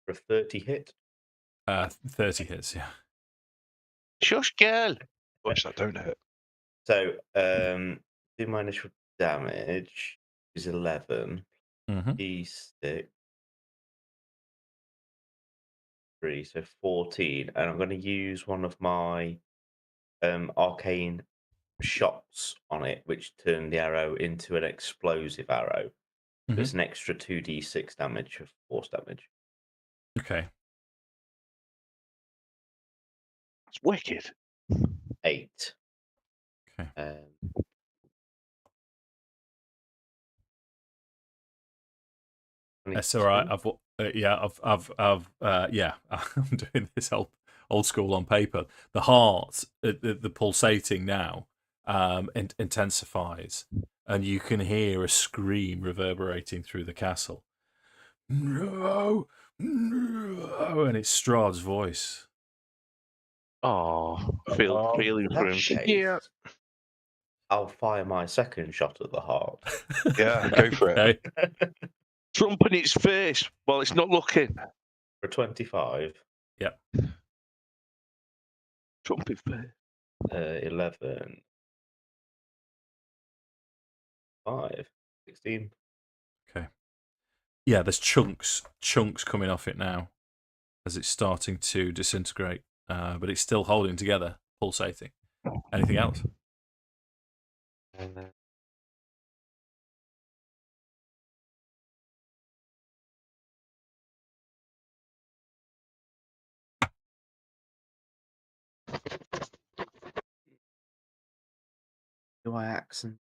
For a 30 hit. 30 hits, yeah. Shush, girl. Watch that don't hit. So do my initial damage is 11. D6. 3, so 14. And I'm going to use one of my arcane shots on it, which turn the arrow into an explosive arrow. There's an extra 2d6 damage of force damage. Okay. That's wicked. 8. Okay. That's all right. I'm doing this old school on paper. The heart, the pulsating now, intensifies, and you can hear a scream reverberating through the castle. No, and it's Strahd's voice. Oh, feeling for him. Yeah. I'll fire my second shot at the heart. Yeah, go for it. Trump in its face while it's not looking. For 25. Yep. Trump in face. 11. 5. 16. Okay. Yeah, there's chunks coming off it now as it's starting to disintegrate, but it's still holding together, pulsating. Anything else? Do I actions?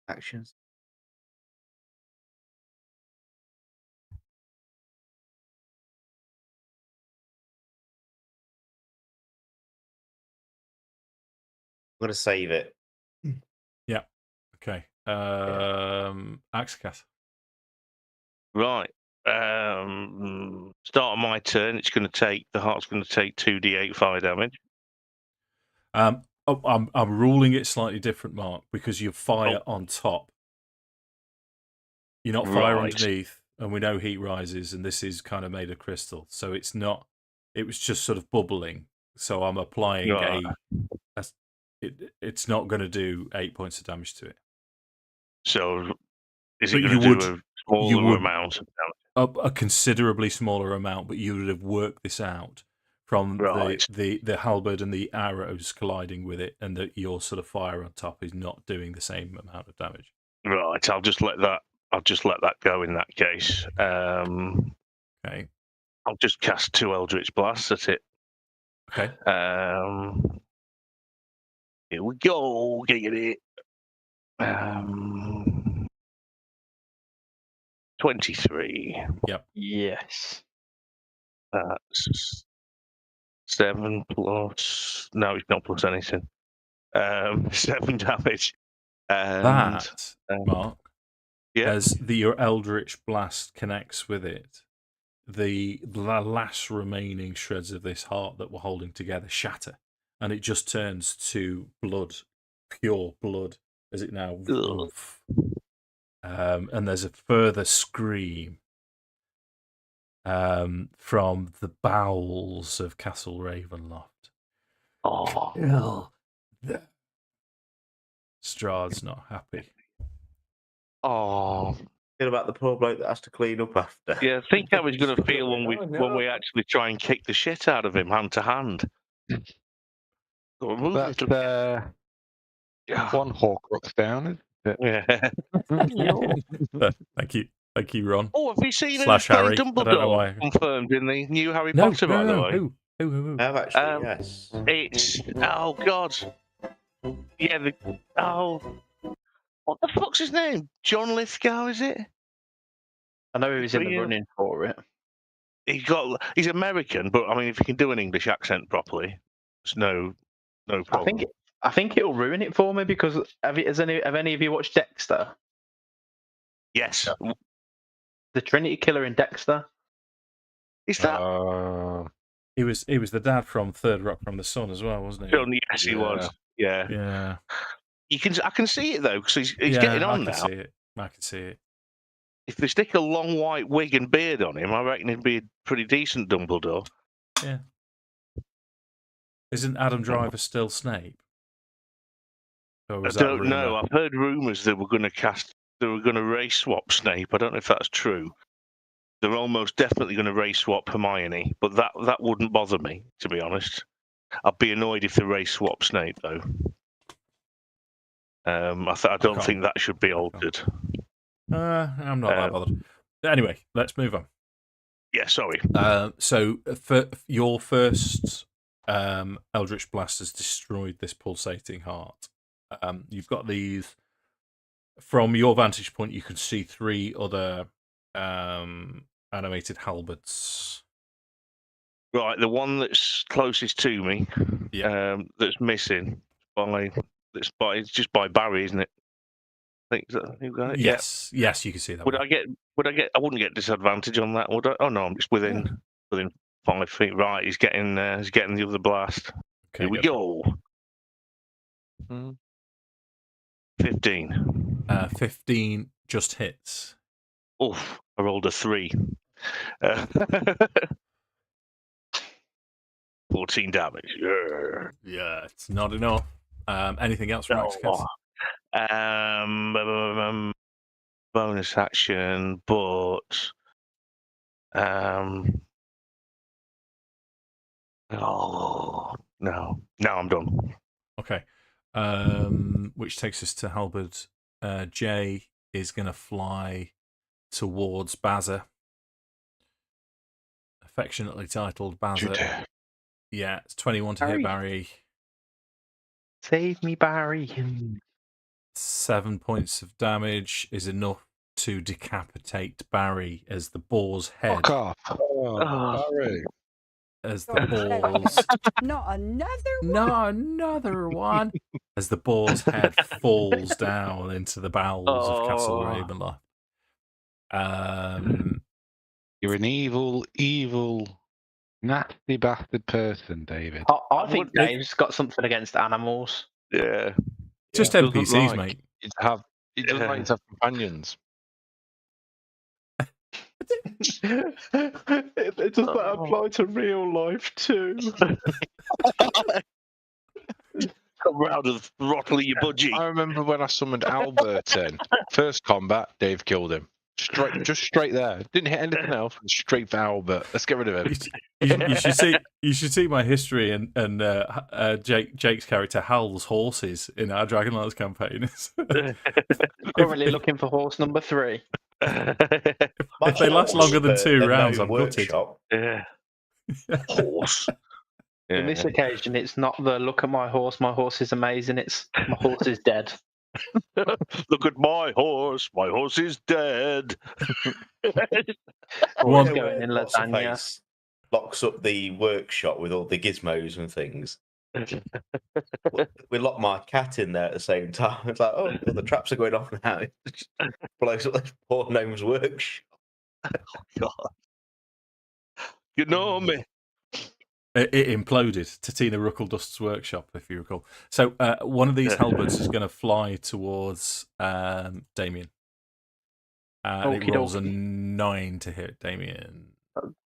I'm going to save it. Yeah. Okay. Akxikas. Right. Start of my turn. The heart's going to take 2d8 fire damage. I'm ruling it slightly different, Mark, because you fire on top. You're not fire underneath. and we know heat rises, and this is kind of made of crystal, so it's not. It was just sort of bubbling. So I'm applying it's not going to do 8 points of damage to it. So is But it going to do a smaller amount of damage? A considerably smaller amount, but you would have worked this out from the halberd and the arrows colliding with it, and that your sort of fire on top is not doing the same amount of damage. Right, I'll just let that go in that case. Okay. I'll just cast 2 Eldritch Blasts at it. Okay. Here we go. Get it. 23. Yep. Yes. That's 7 plus. No, it's not plus anything. 7 damage. And, That, Mark, yeah. as your Eldritch Blast connects with it, the last remaining shreds of this heart that we're holding together shatter, and it just turns to blood, pure blood, as it now. And there's a further scream from the bowels of Castle Ravenloft. Oh. Strahd's not happy. Oh. Feel about the poor bloke that has to clean up after. Yeah, I think how he's going to feel when we actually try and kick the shit out of him hand to hand. That's one Horcrux down, isn't it? Yeah. Thank you, Ron. Oh, have you seen Harry? Dumbledore confirmed in the new Harry Potter, by the way? Who? I have actually, yes. It's God. Yeah. What the fuck's his name? John Lithgow, is it? I know he was in the running for it. He's American, but I mean, if he can do an English accent properly, there's no problem. I think it'll ruin it for me because have any of you watched Dexter? Yes. The Trinity Killer in Dexter. Is that? He was the dad from Third Rock from the Sun as well, wasn't he? Yes, he was. Yeah. Yeah. I can see it though because he's getting on now. I can see it. If they stick a long white wig and beard on him, I reckon he'd be a pretty decent Dumbledore. Yeah. Isn't Adam Driver still Snape? I don't know. I've heard rumours they were going to race swap Snape. I don't know if that's true. They're almost definitely going to race swap Hermione, but that wouldn't bother me, to be honest. I'd be annoyed if they race swap Snape, though. I don't think that should be altered. I'm not that bothered. Anyway, let's move on. Yeah, sorry. So for your first Eldritch Blast has destroyed this pulsating heart. You've got these. From your vantage point, you can see 3 other animated halberds. Right, the one that's closest to me, that's missing it's just by Barry, isn't it? Yes, you can see that. I wouldn't get disadvantage on that, would I? Oh no, I'm just within 5 feet. Right, he's getting the other blast. Okay, Here we go. 15. 15 just hits. Oof, I rolled a 3. 14 damage. Yeah, it's not enough. Anything else from Akxikas? Bonus action, but no, I'm done. Okay. Which takes us to halberd. Jay is going to fly towards Bazza, affectionately titled Bazza. Yeah, it's 21 to hit Barry. Save me, Barry. 7 points of damage is enough to decapitate Barry as the boar's head. Fuck off. Barry. As the balls. Not another one. Not another one. As the boar's head falls down into the bowels of Castle Ravenloft. You're an evil, nasty bastard person, David. I think Dave's got something against animals. Yeah. Just NPCs, mate. He doesn't like to have companions. Does that apply to real life too? Come round and throttle your budgie. I remember when I summoned Albert in. First combat, Dave killed him. Just straight there. Didn't hit anything else. Straight for Albert. Let's get rid of him. You should see my history and Jake's character Hal's horses in our Dragonlance campaign. Currently looking for horse number 3. If they last longer than 2 rounds, I'm gutted. Yeah. Horse. On this occasion, it's not the look at my horse is amazing. It's my horse is dead. Look at my horse is dead. One Yeah, going in lasagna. What's-her-face locks up the workshop with all the gizmos and things. We lock my cat in there at the same time. It's like, oh, the traps are going off now. It just blows up this poor gnome's workshop. God. You know me. It imploded. Tatina Ruckledust's workshop, if you recall. So one of these halberds is going to fly towards Damian. And it rolls a 9 to hit Damian.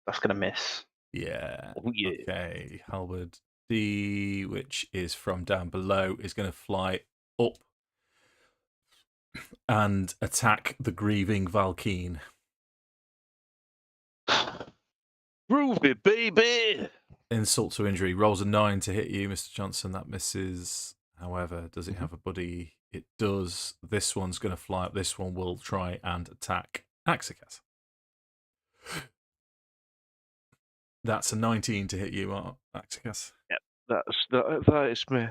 That's going to miss. Yeah. Oh, yeah. Okay. Halberd D, which is from down below, is going to fly up and attack the grieving Valkyn. Groovy, baby. Insult to injury. Rolls a 9 to hit you, Mr. Johnson. That misses. However, does it have a buddy? It does. This one's going to fly up. This one will try and attack Akxikas. That's a 19 to hit you, Akxikas. Yep, that is me.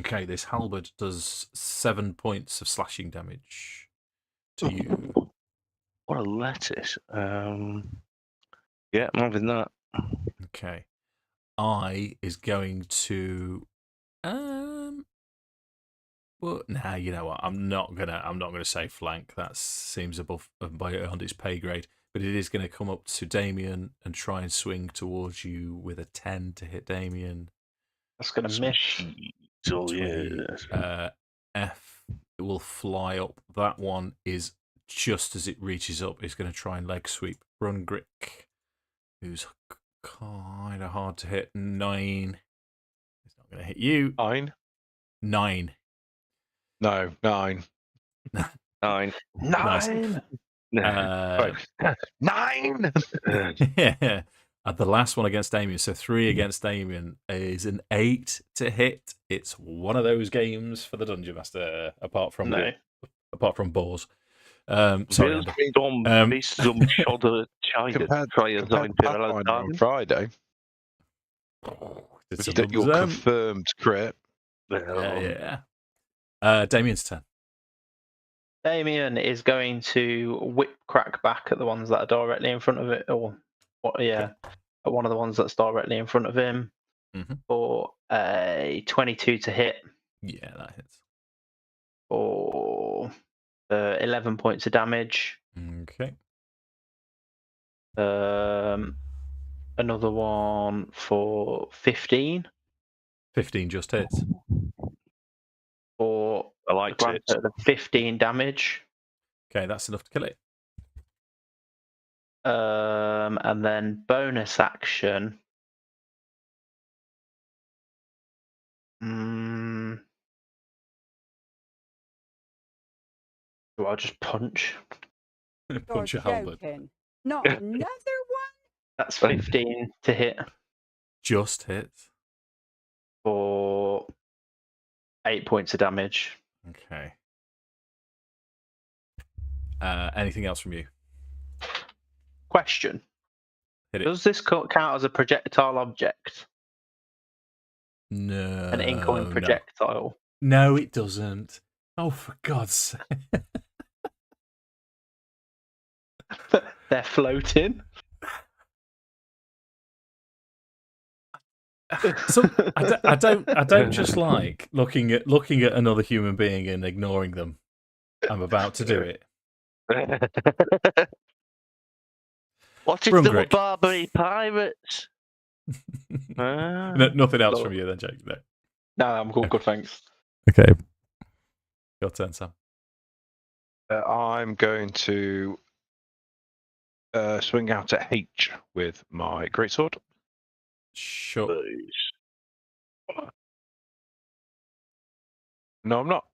Okay, this halberd does 7 points of slashing damage to you. What a lettuce. Yeah, I'm having that. Okay. I is going to well, nah, you know what? I'm not gonna say flank. That seems above beyond its pay grade. But it is going to come up to Damian and try and swing towards you with a 10 to hit Damian. That's going to miss. Oh, yeah. F, it will fly up. That one is just as it reaches up, it's going to try and leg sweep Brungrik, who's kind of hard to hit. 9. It's not going to hit you. 9? 9. No, 9. 9. Nice. 9. 9. Yeah. The last one against Damian, so 3 against Damian, is an 8 to hit. It's one of those games for the Dungeon Master, apart from Boars. Sorry, Andy. Compared to Pathfinder on Friday, It's your confirmed crit. yeah. Damian's turn. Damian is going to whip crack back at the ones that are directly in front of it, or at one of the ones that's directly in front of him for a 22 to hit. Yeah, that hits. For 11 points of damage. Okay. Another one for 15. 15 just hits. For I liked it. 15 damage. Okay, that's enough to kill it. And then bonus action. Do I just punch? Punch your halberd. Not another one? That's 15 to hit. Just hits. For 8 points of damage. Okay. Anything else from you? Question. Hit it. Does this count as a projectile object? No. An incoming projectile? No, it doesn't. Oh, for God's sake. They're floating. So I don't just like looking at another human being and ignoring them. I'm about to do it. What is Brungrik. the Barbary pirates? Nothing else from you then, Jake? No, I'm good, thanks. Okay. Your turn, Sam. I'm going to Swing out at H with my greatsword. Sure. Please. No, I'm not.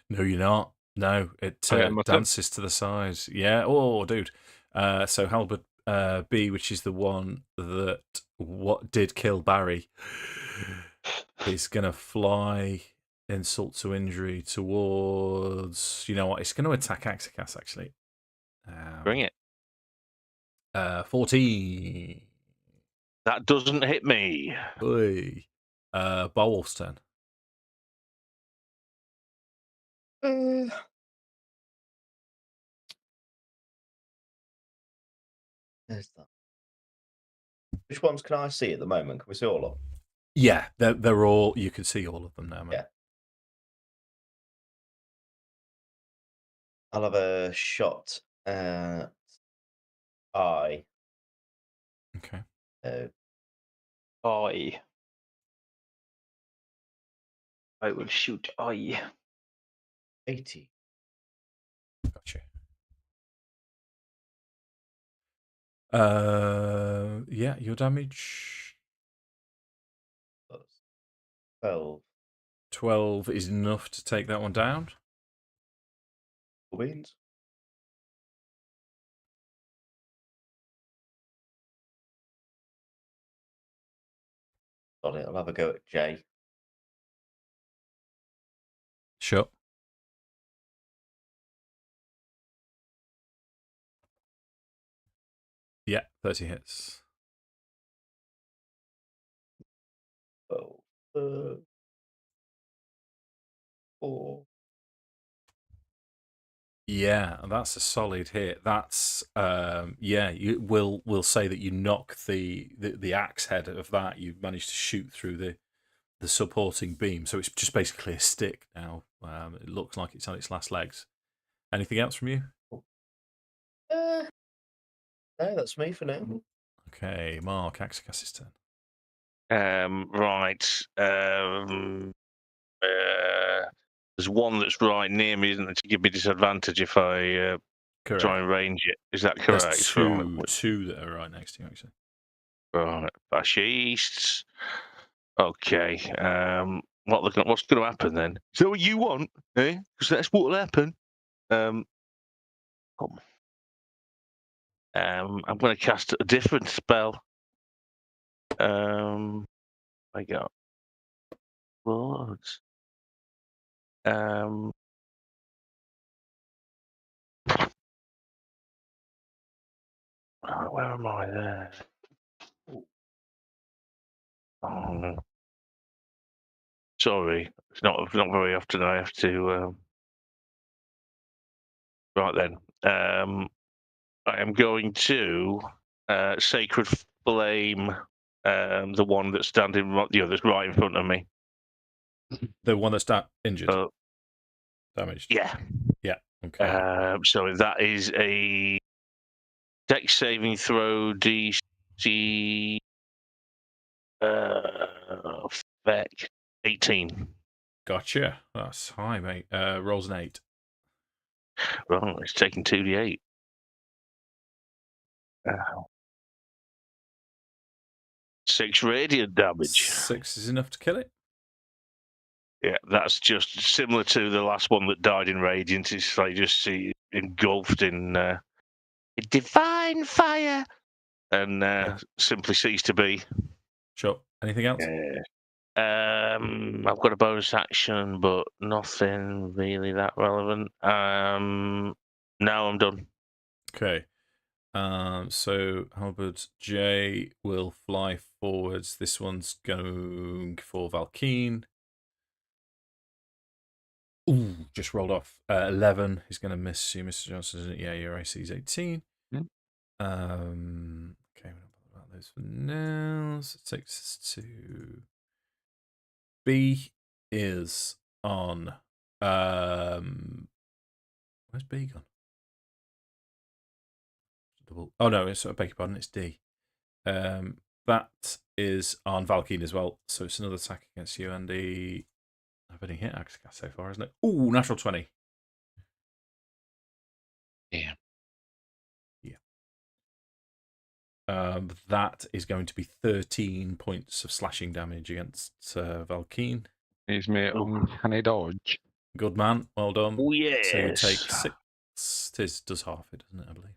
No, you're not. No, it Okay, my turn. dances to the side. Yeah. Oh, dude. So halberd B, which is the one that what did kill Barry, is gonna fly insult to injury towards. You know what? It's going to attack Akxikas actually. Bring it. 14. That doesn't hit me. Oy. Barwolf's turn. There's that. Which ones can I see at the moment? Can we see all of them? Yeah, they're all. You can see all of them now, man. Yeah. I'll have a shot at I. Okay. I will shoot I. 80. Gotcha. Yeah, your damage. 12. 12 is enough to take that one down. Beans. Got it. I'll have a go at J. Sure. Yeah, 30 hits. 4. Yeah, that's a solid hit. That's yeah. We'll say that you knock the axe head of that. You've managed to shoot through the supporting beam, so it's just basically a stick now. It looks like it's on its last legs. Anything else from you? No, that's me for now. Okay, Mark, Akxikas' turn. Right. There's one that's right near me, isn't there, to give me disadvantage if I Correct. try and range it. Is that correct? There's two that are right next to you, actually. Right. Fascists. Okay. What's going to happen then? Is that what you want? Eh? Because that's what will happen. I'm going to cast a different spell. I got words. Where am I there? Oh, sorry, it's not very often I have to. Right then, I am going to Sacred Flame, the one that's standing, that's right in front of me. The one that's injured, damaged. Yeah. Yeah. Okay. So that is a Dex saving throw DC. Feck 18. Gotcha. That's high, mate. Rolls an 8. Right, it's taking 2d8. 6 radiant damage. 6 is enough to kill it. Yeah, that's just similar to the last one that died in radiant. It's like just engulfed in divine fire and simply ceased to be. Sure. Anything else? I've got a bonus action, but nothing really that relevant. No, I'm done. Okay. So Halberd J will fly forwards. This one's going for Valkyn. Ooh, just rolled off 11. He's going to miss you, Mr. Johnson. Yeah, your AC is 18. Mm. Okay, we're not bothered about those for now. So it takes us to B is on. Where's B gone? Oh no, it's I beg your pardon, it's D. That is on Valkyn as well. So it's another attack against you, Andy. I've only hit Akxikas so far, isn't it? Ooh, natural 20. Yeah. Yeah. That is going to be 13 points of slashing damage against Valkyn. He's me uncanny dodge. Good man, well done. Oh, yes. So you take 6. This does half it, doesn't it? I believe.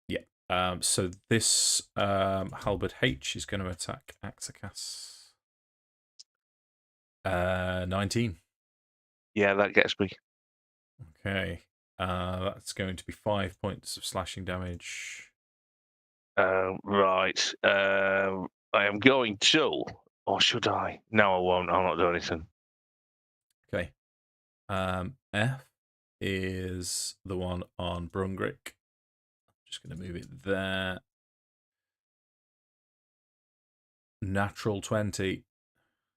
Yeah. So this Halberd H is going to attack Akxikas. 19. Yeah, that gets me. Okay. That's going to be 5 points of slashing damage. Right. I am going to, or should I? No, I won't. I'll not do anything. Okay. F is the one on Brungrik. Just going to move it there. Natural 20.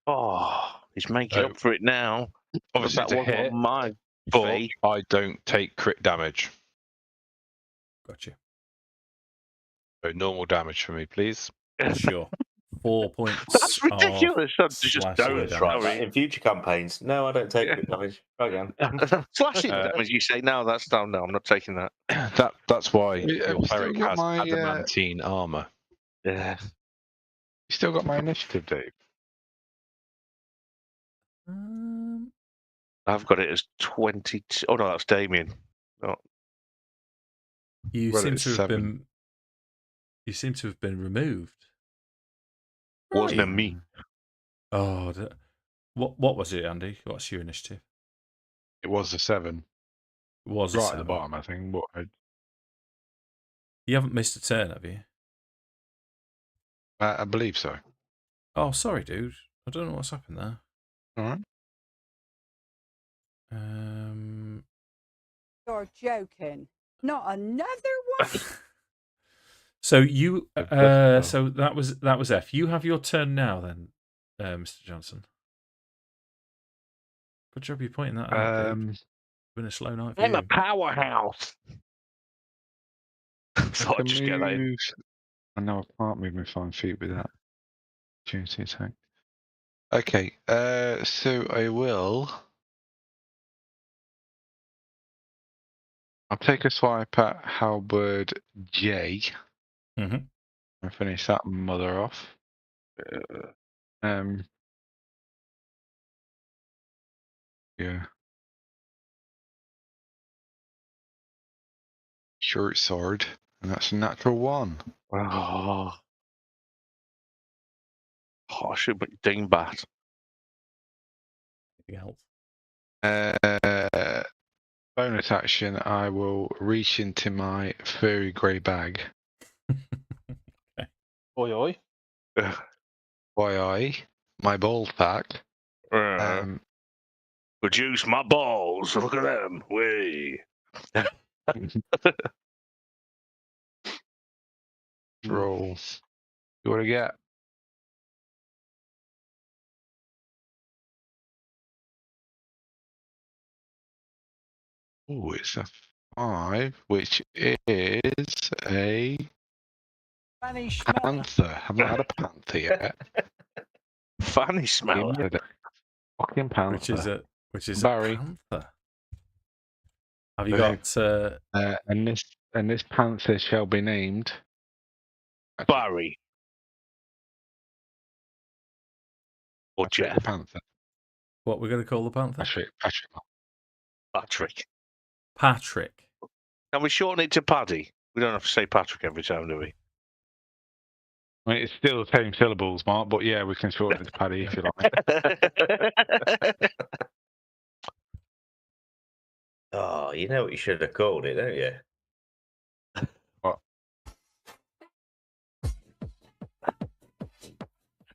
Oh, he's making up for it now. Obviously, that it's a wasn't hit, on my but fee. I don't take crit damage. Gotcha. So normal damage for me, please. Sure. 4 points. That's ridiculous. Of Just slashing don't damage. try Right, in future campaigns, no, I don't take crit damage. Try again. Slashing damage. You say no. That's no. I'm not taking that. That's why Have your you still cleric got has my, adamantine armor. Yeah. You still got my initiative, Dave? I've got it as 22. Oh no, that's Damian. Oh. You Well, seem it's to have 7. been. You seem to have been removed. Wasn't it Right. me? Oh, what was it, Andy? What's your initiative? It was a 7. It was a Right at 7. the bottom, I think. But You haven't missed a turn, have you? I believe so. Oh, sorry, dude. I don't know what's happened there. All right. You're joking. Not another one? So you, Well. so that was F. You have your turn now, then, Mr. Johnson. Good job you pointing that out, dude. It's been a slow night for I'm you. a powerhouse. I Thought I'd can just get that in. move. I know I can't move my 5 feet with that. Opportunity attack. Okay, so I will. I'll take a swipe at Halberd J. Mhm. And finish that mother off. Yeah. Short sword, and that's a natural 1. Oh, I should be dingbat. Anything else? Bonus action, I will reach into my furry grey bag. Okay. Oi, oi. YI, my ball pack. Produce my balls. Look at them. Way. Roll. You want to get? Oh, it's a 5, which is a panther. I've not had a panther yet. Fanny smell. Fucking panther. Which is Barry. a panther. Have you got? And this panther shall be named Barry. Or Patrick Jeff. the Panther. What we're going to call the panther? Patrick. Patrick. Can we shorten it to Paddy? We don't have to say Patrick every time, do we? I mean, it's still the same syllables, Mark, but yeah, we can shorten it to Paddy if you like. Oh, you know what you should have called it, don't you? What?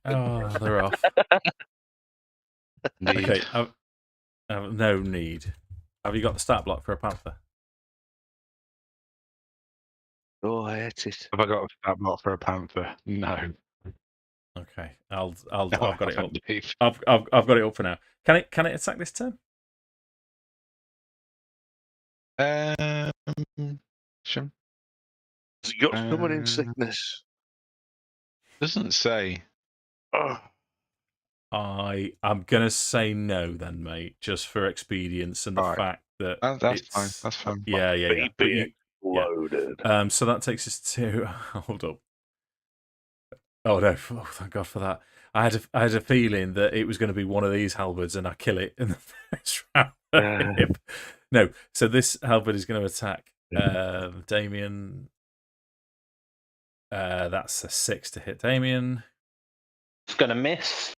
Oh, they're off. Indeed. Okay, no need. Have you got the stat block for a panther? Oh, I hate it. Have I got a stat block for a panther? No. Okay, I've got it up. Dave. I've got it up for now. Can it attack this turn? Sure. Has it got summoning sickness? Doesn't say. Oh. I'm gonna say no then, mate, just for expedience and the Alright. fact that That's fine. That's fine. Yeah. Beat But it. Loaded. So that takes us to hold up. Oh no! Oh, thank God for that. I had a feeling that it was going to be one of these halberds, and I kill it in the first round. No, so this halberd is going to attack Damian. That's a 6 to hit Damian. It's going to miss.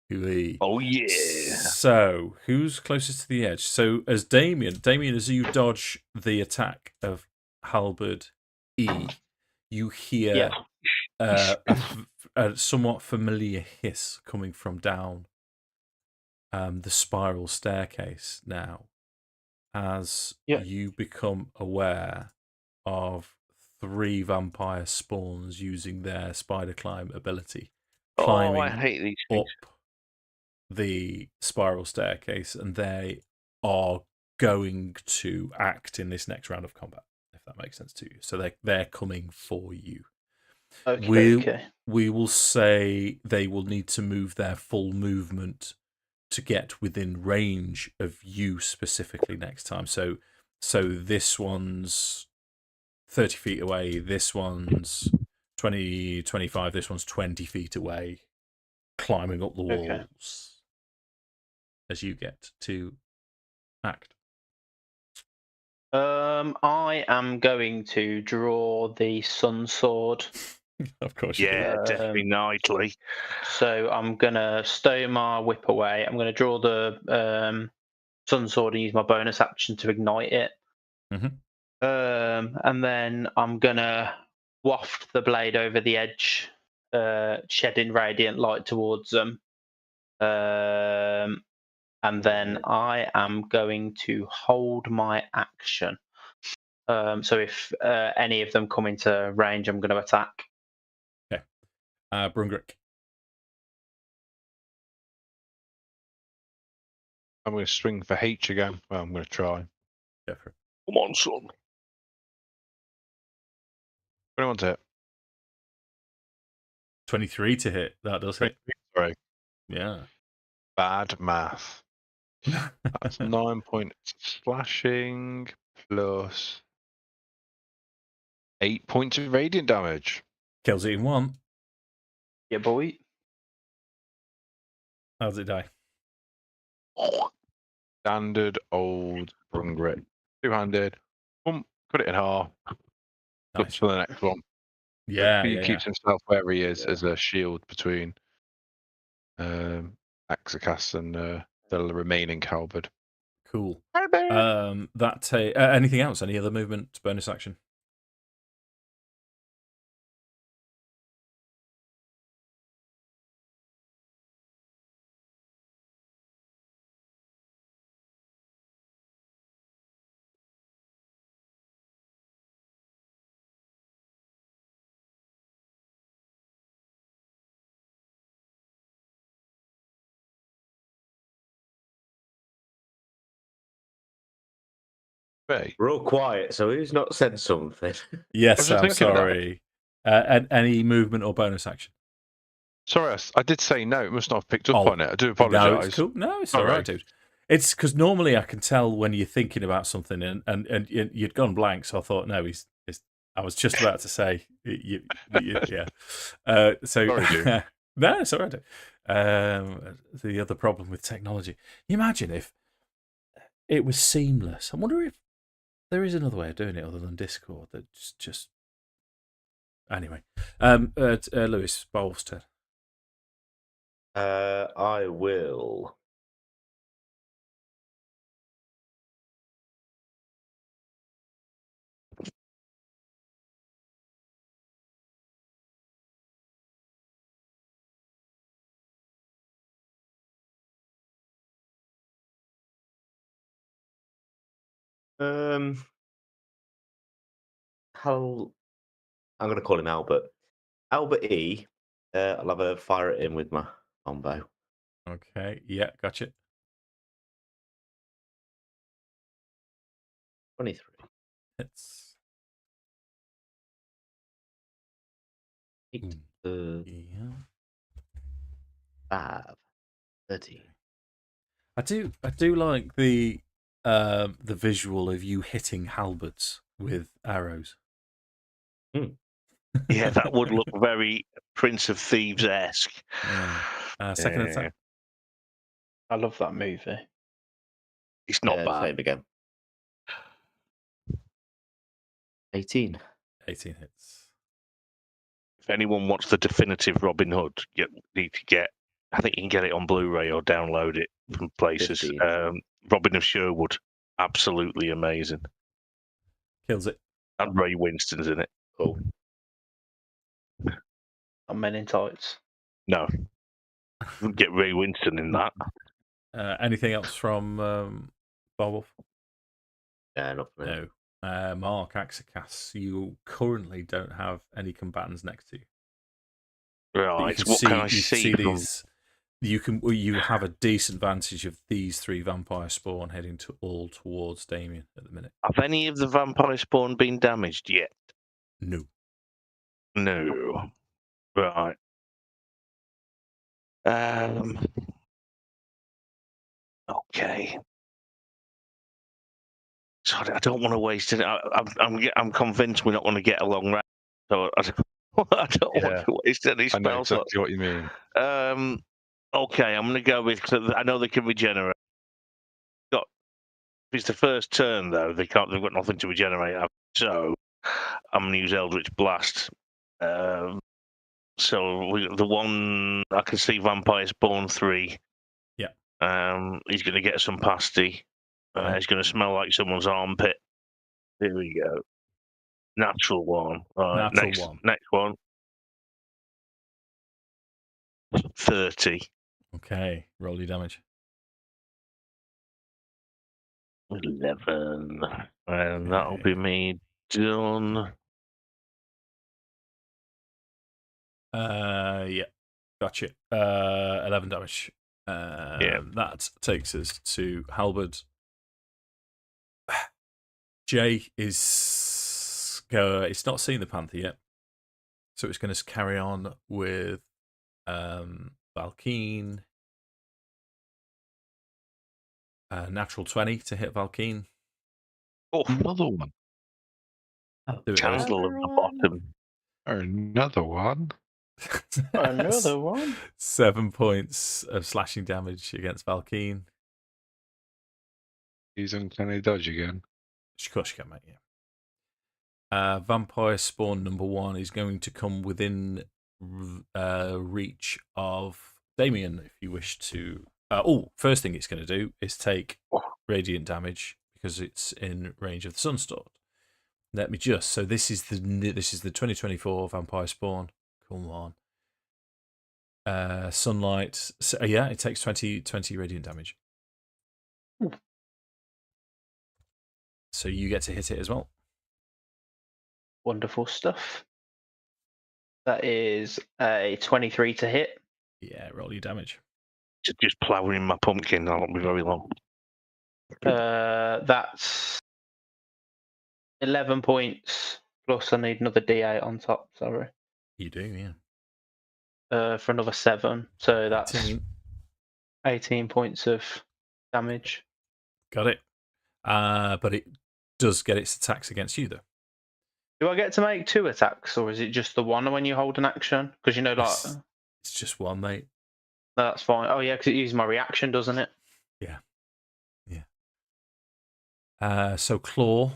Hooey. Oh yeah. So who's closest to the edge? So as Damian, as you dodge the attack of halberd E, you hear a somewhat familiar hiss coming from down the spiral staircase now, as you become aware of 3 vampire spawns using their spider climb ability, climbing I hate these up things. the spiral staircase, and they are going to act in this next round of combat, if that makes sense to you. So they're coming for you. Okay. We will say they will need to move their full movement to get within range of you specifically next time. So this one's 30 feet away, this one's 20, 25, this one's 20 feet away, climbing up the walls as you get to act. I am going to draw the sun sword. Of course you do. Definitely nightly. So I'm going to stow my whip away. I'm going to draw the sun sword and use my bonus action to ignite it. And then I'm going to waft the blade over the edge, shedding radiant light towards them. And then I am going to hold my action. So if any of them come into range, I'm going to attack. Okay. Brungrik. I'm going to swing for H again. Well, I'm going to try. Go for it. Come on, son. 21 to hit. 23 to hit. That does hit. Sorry. Yeah. Bad math. That's 9 points slashing plus 8 points of radiant damage. Kills it in 1. Yeah, boy. How does it die? Standard old Brungrik. 2-handed. Cut it in half. Looks Nice. for the next one. Yeah, He keeps himself wherever he is as a shield between Akxikas and the remaining halberd. Cool. Anything else? Any other movement, bonus action? Hey. We're all quiet, so who's not said something? Yes, I'm thinking that. sorry. Any movement or bonus action? Sorry, I did say no. It must not have picked up on it. I do apologise. No, it's cool. No, it's all right, dude. It's because normally I can tell when you're thinking about something, and you'd gone blank. So I thought, no, I was just about to say, yeah. Sorry, dude. No, it's all right. The other problem with technology. You imagine if it was seamless. I wonder if there is another way of doing it other than Discord. That's just anyway. Lewis, Barwolf's turn. I will. I'm going to call him Albert. Albert E. I'll have a fire at him with my longbow. Okay, yeah, gotcha. 23. It's 8, yeah. 5, 13. I do like the visual of you hitting halberds with arrows. Yeah, that would look very Prince of Thieves-esque. Second attack. I love that movie. It's not bad. Same again. 18. 18 hits. If anyone wants the definitive Robin Hood, you need to get. I think you can get it on Blu-ray or download it from places. 15. Robin of Sherwood, absolutely amazing. Kills it. And Ray Winston's in it. Cool. Not Men in Tights. No, wouldn't get Ray Winston in that. Anything else from Barwolf? Yeah, not for me. No. Mark, Akxikas, you currently don't have any combatants next to you. Right, what can I see from... these? You have a decent vantage of these 3 vampire spawn heading all towards Damian at the minute. Have any of the vampire spawn been damaged yet? No. No. Right. Okay. Sorry, I don't want to waste it. I'm convinced we're not going to get along right. So I don't want to waste any spells. I know exactly what you mean. Okay, I'm going to go with. I know they can regenerate. If it's the first turn though, they've got nothing to regenerate. So I'm going to use Eldritch Blast. So the one I can see, Vampire Spawn 3. Yeah. He's going to get some pasty. It's going to smell like someone's armpit. Here we go. Natural 1. Next one. 30. Okay, roll your damage. 11. And that'll be me done. Yeah. Gotcha. 11 damage. That takes us to Halberd. Jay is it's not seen the Panther yet, so it's going to carry on with Valkyn. Natural 20 to hit Valkyn. Oh, another one. Chancellor at the bottom. Another one. Another one. 7 points of slashing damage against Valkyn. He's uncanny dodge again. Of course you can, mate, yeah. Vampire spawn number 1 is going to come within reach of Damian if you wish to. First thing it's going to do is take radiant damage because it's in range of the Sunsword. Let me just. So this is the 2024 vampire spawn. Come on. Sunlight. So, yeah, it takes 20 radiant damage. So you get to hit it as well. Wonderful stuff. That is a 23 to hit. Yeah, roll your damage. Just ploughing my pumpkin. That'll be very long. That's 11 points. Plus I need another D8 on top, sorry. You do, yeah. For another 7. So that's 18 points of damage. Got it. But it does get its attacks against you, though. Do I get to make 2 attacks, or is it just the one when you hold an action? Because it's just one, mate. No, that's fine. Oh yeah, because it uses my reaction, doesn't it? Yeah. So claw.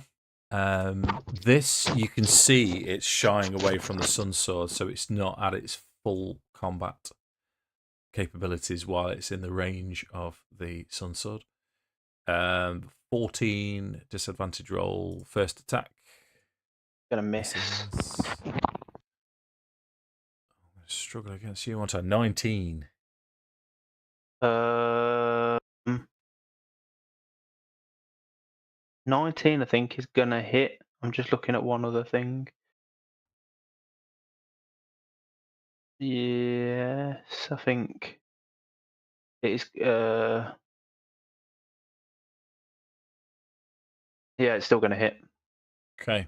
This you can see it's shying away from the Sunsword, so it's not at its full combat capabilities while it's in the range of the Sunsword. 14 disadvantage roll. First attack. Gonna miss. Struggle against you. 19. 19, I think, is gonna hit. I'm just looking at one other thing. Yes, I think it is. Yeah, it's still gonna hit. Okay.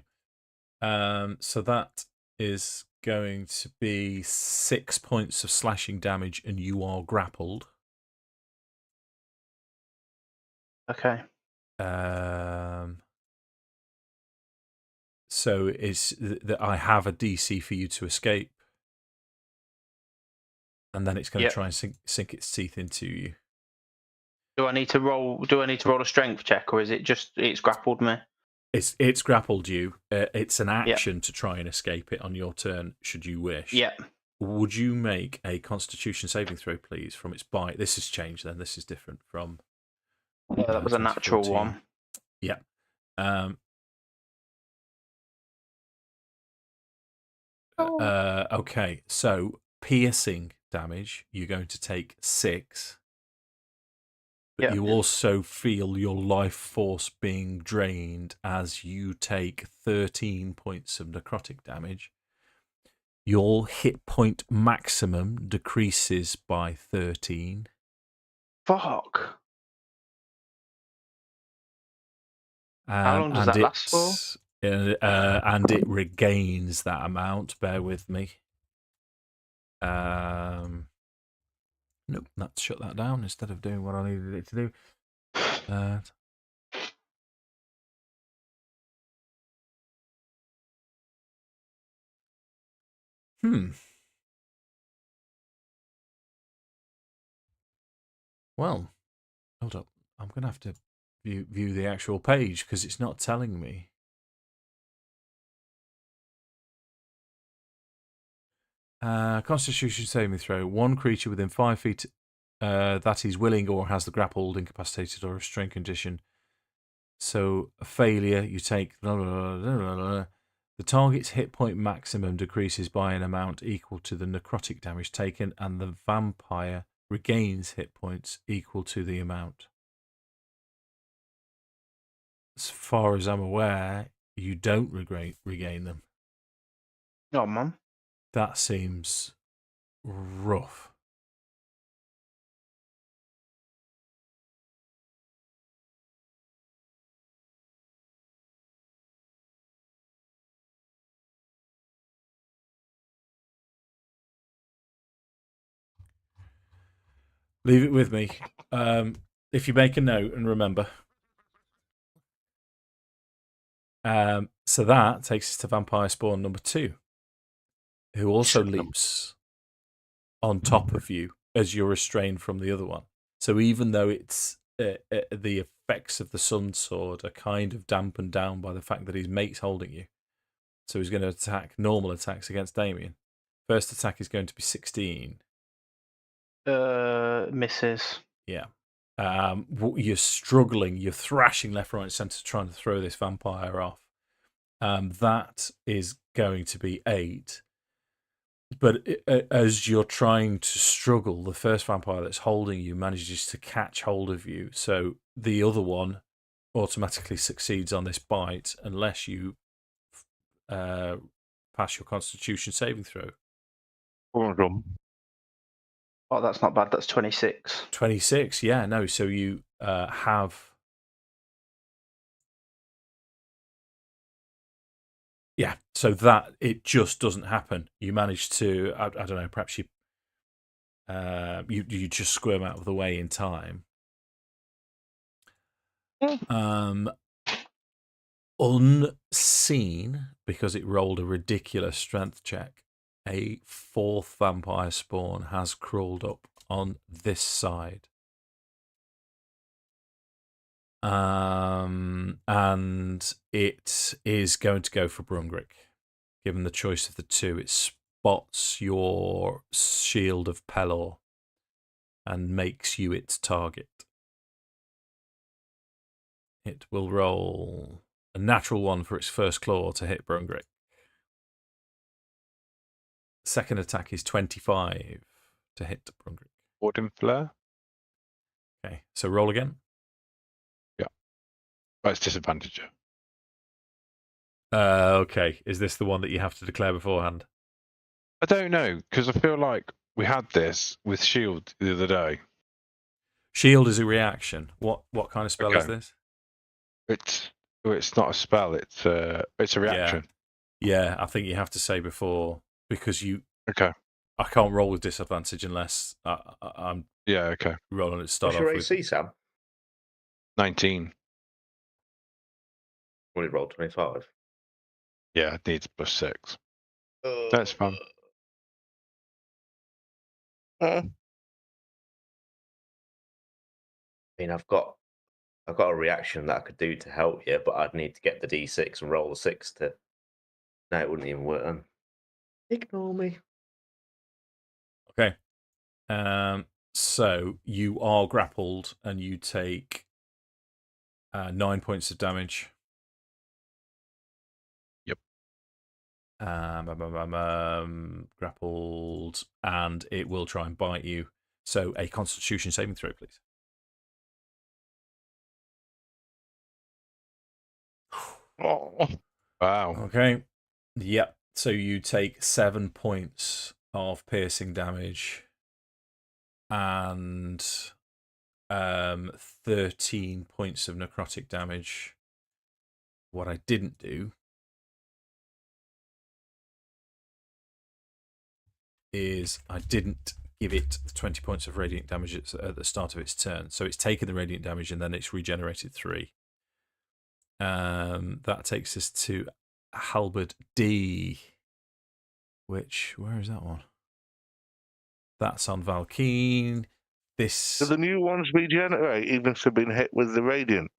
So that is going to be 6 points of slashing damage, and you are grappled. Okay. So it's that I have a DC for you to escape, and then it's going to Yep. try and sink its teeth into you. Do I need to roll a strength check, or is it just it's grappled me? It's grappled you. It's an action to try and escape it on your turn, should you wish. Yeah. Would you make a Constitution saving throw, please, from its bite? This has changed. Then this is different from. Yeah, that was a natural 2014. one. Yeah. Okay, so piercing damage, you're going to take 6. But Yeah. you also feel your life force being drained as you take 13 points of necrotic damage. Your hit point maximum decreases by 13. Fuck. How long does that last for? And it regains that amount. Bear with me. Nope, let's shut that down instead of doing what I needed it to do. Well, hold up. I'm going to have to view the actual page because it's not telling me. Constitution saving throw. One creature within 5 feet that is willing or has the grappled, incapacitated, or restrained condition. So a failure, you take... Blah, blah, blah, blah, blah. The target's hit point maximum decreases by an amount equal to the necrotic damage taken, and the vampire regains hit points equal to the amount. As far as I'm aware, you don't regain them. Oh, Mum. That seems rough. Leave it with me. If you make a note and remember. So that takes us to Vampire Spawn number 2, who also leaps on top of you as you're restrained from the other one. So even though it's the effects of the Sun Sword are kind of dampened down by the fact that his mate's holding you, so he's going to attack normal attacks against Damian. First attack is going to be 16. Misses. Yeah. You're struggling, you're thrashing left, right, centre, trying to throw this vampire off. That is going to be 8. But as you're trying to struggle, the first vampire that's holding you manages to catch hold of you. So the other one automatically succeeds on this bite unless you pass your Constitution saving throw. Oh, that's not bad. That's 26. 26, yeah, no. So you have... Yeah, so that it just doesn't happen. You manage to, I don't know, perhaps you just squirm out of the way in time. Unseen, because it rolled a ridiculous strength check, a 4th vampire spawn has crawled up on this side. And it is going to go for Brungrik. Given the choice of the 2, it spots your Shield of Pelor and makes you its target. It will roll a natural 1 for its first claw to hit Brungrik. Second attack is 25 to hit Brungrik. Warden Flare. Okay, so roll again. Yeah. Oh, it's disadvantage. Okay, is this the one that you have to declare beforehand? I don't know, because I feel like we had this with Shield the other day. Shield is a reaction. What kind of spell is this? It's not a spell. It's a reaction. Yeah, I think you have to say before because you. Okay. I can't roll with disadvantage unless I'm. Yeah. Okay. Rolling it to start What's off your with. AC, Sam? 19. Well, he rolled 25. Yeah, it needs +6. That's fine. I mean, I've got a reaction that I could do to help you, but I'd need to get the D6 and roll the 6 to. No, it wouldn't even work. Ignore me. Okay. So you are grappled and you take 9 points of damage. Yep. Grappled, and it will try and bite you. So a Constitution saving throw, please. Oh. Wow. Okay. Yep. So you take 7 points of piercing damage and 13 points of necrotic damage. What I didn't do is I didn't give it 20 points of radiant damage at the start of its turn. So it's taken the radiant damage and then it's regenerated 3. That takes us to Halberd D. Where is that one? That's on Valkyn. Do the new ones regenerate even if they've been hit with the radiant?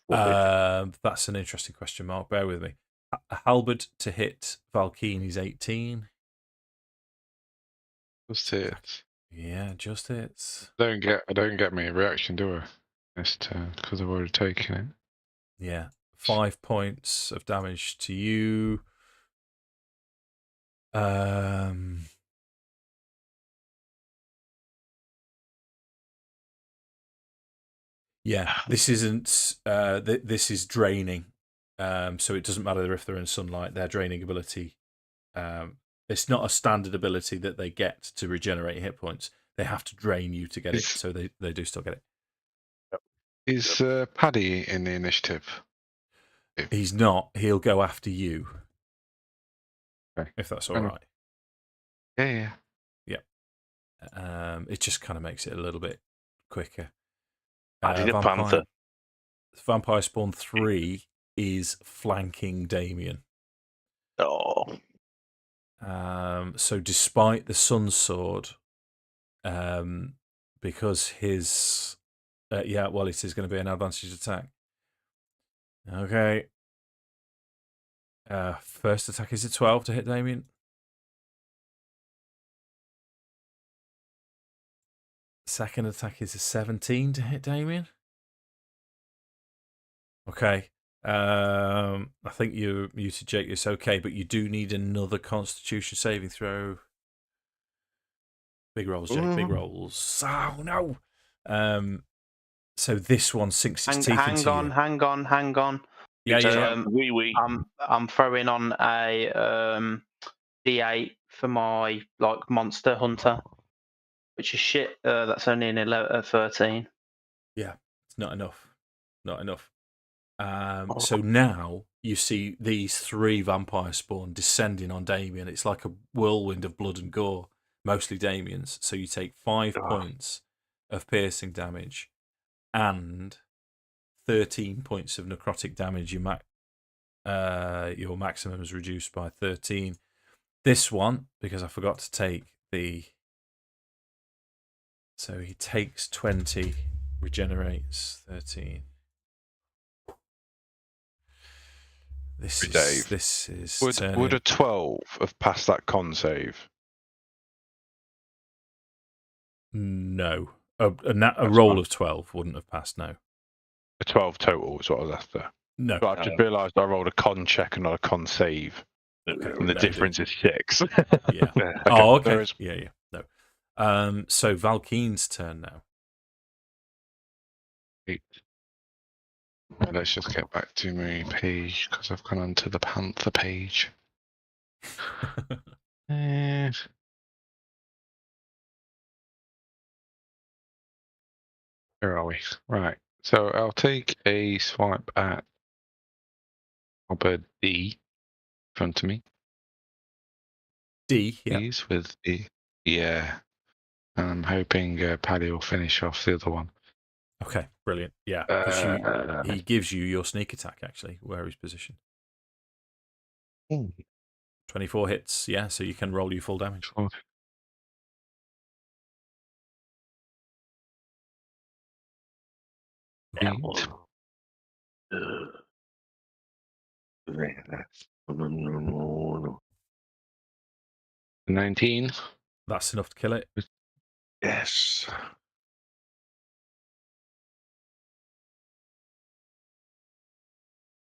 That's an interesting question mark. Bear with me. Halberd to hit Valkyn is 18. Just it. Yeah, just hits. I don't get me a reaction, do I? This turn, because I've already taken it. Yeah. 5 points of damage to you. Yeah, this isn't. This is draining. So it doesn't matter if they're in sunlight. Their draining ability. It's not a standard ability that they get to regenerate hit points. They have to drain you to get it. So they do still get it. Is Paddy in the initiative? He's not. He'll go after you. Okay. If that's all right. Yeah. It just kind of makes it a little bit quicker. Paddy the Panther. Vampire Spawn 3 is flanking Damian. Oh. So despite the Sun Sword, because his it is going to be an advantage attack. Okay. First attack is a 12 to hit Damian. Second attack is a 17 to hit Damian. Okay. I think you're muted, Jake. It's okay, but you do need another Constitution saving throw. Big rolls, Jake. Big rolls. Oh no. So this one sinks its teeth into you. Hang on. Yeah. I'm throwing on a D8 for my monster hunter, which is shit. That's only an 13. Yeah, it's not enough. Not enough. So now you see these 3 vampire spawn descending on Damian. It's like a whirlwind of blood and gore, mostly Damian's. So you take 5 points of piercing damage and 13 points of necrotic damage. Your maximum is reduced by 13. This one, because I forgot to take the... So he takes 20, regenerates 13. This is would a 12 have passed that con save? No. A roll of 12 wouldn't have passed, no. A 12 total is what I was after. No. But I've just realised I rolled a con check and not a con save. Okay. And the difference is 6. Yeah. Okay. Yeah. No. So Valkyn's turn now. Let's just get back to my page because I've gone onto the Panther page. Where are we? Right. So I'll take a swipe at Albert D in front of me. D, yeah. Please, with the I'm hoping Paddy will finish off the other one. Okay, brilliant. Yeah, because he gives you your sneak attack, actually, where he's positioned. Ooh, 24 hits, yeah, so you can roll your full damage. 12. Yeah. Beat. No. 19. That's enough to kill it. Yes.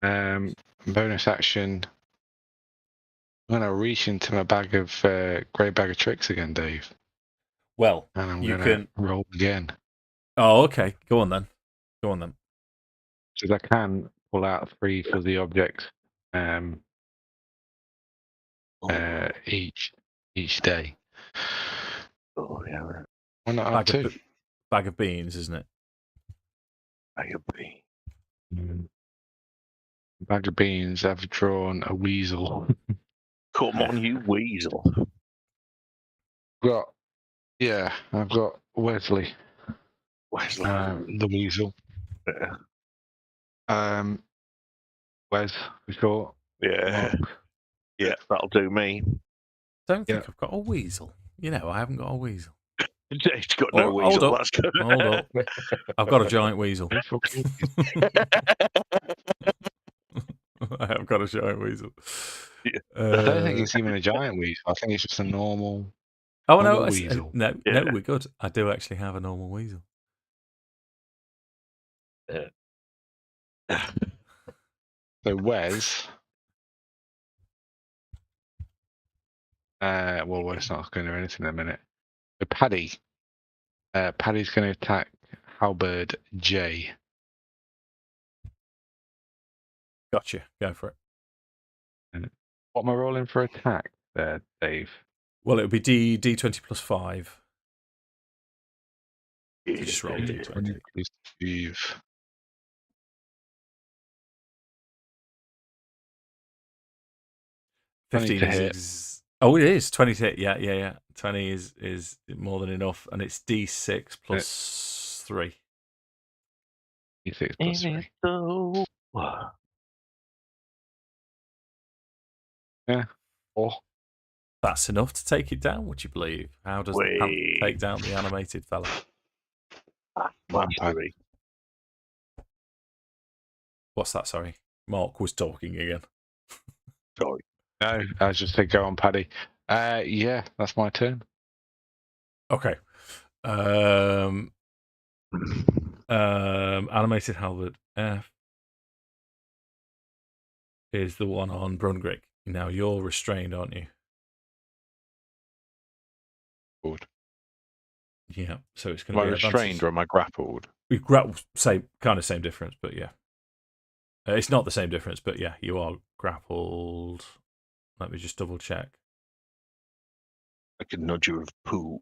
Bonus action. I'm gonna reach into my bag of great bag of tricks again, Dave, Well, and I'm you gonna can. roll again. Oh, okay. Go on then. Go on then. Because I can pull out 3 for the objects each day. Oh, yeah. Why not have 2? Bag of beans, isn't it? Bag of beans. Bag of beans. I've drawn a weasel. Come on, you weasel. I've got Wesley, Wesley. the weasel. Wes for short. Yeah. Mark. Yeah, that'll do me. Don't think I've got a weasel. You know, I haven't got a weasel. He's got no Hold weasel. up. That's good. Hold up. I've got a giant weasel. I have got a giant weasel. Yeah. I don't think it's even a giant weasel. I think it's just a normal. Oh no, normal weasel. no, Yeah. we're good. I do actually have a normal weasel. So Wes. Well, it's not going to do anything in a minute. So Paddy. Paddy's going to attack Halberd J. Gotcha. Go for it. What am I rolling for attack there, Dave? Well, it would be D20 plus 5. You just roll D20. 15 to is hit. Oh, it is 20 to hit. Yeah. 20 is more than enough, and it's D6 plus 3. D6 plus 3. Yeah. 4. That's enough to take it down. Would you believe? How does the pant take down the animated fella? Mastery. What's that? Sorry, Mark was talking again. Sorry. No, I just said go on, Paddy. Yeah, that's my turn. Okay. Animated halberd F is the one on Brungrik. Now you're restrained, aren't you? Good. Yeah. So it's going Am to I be restrained or am I grappled? We same difference, but yeah. It's not the same difference, but yeah, you are grappled. Let me just double check. Like a nudger of poo.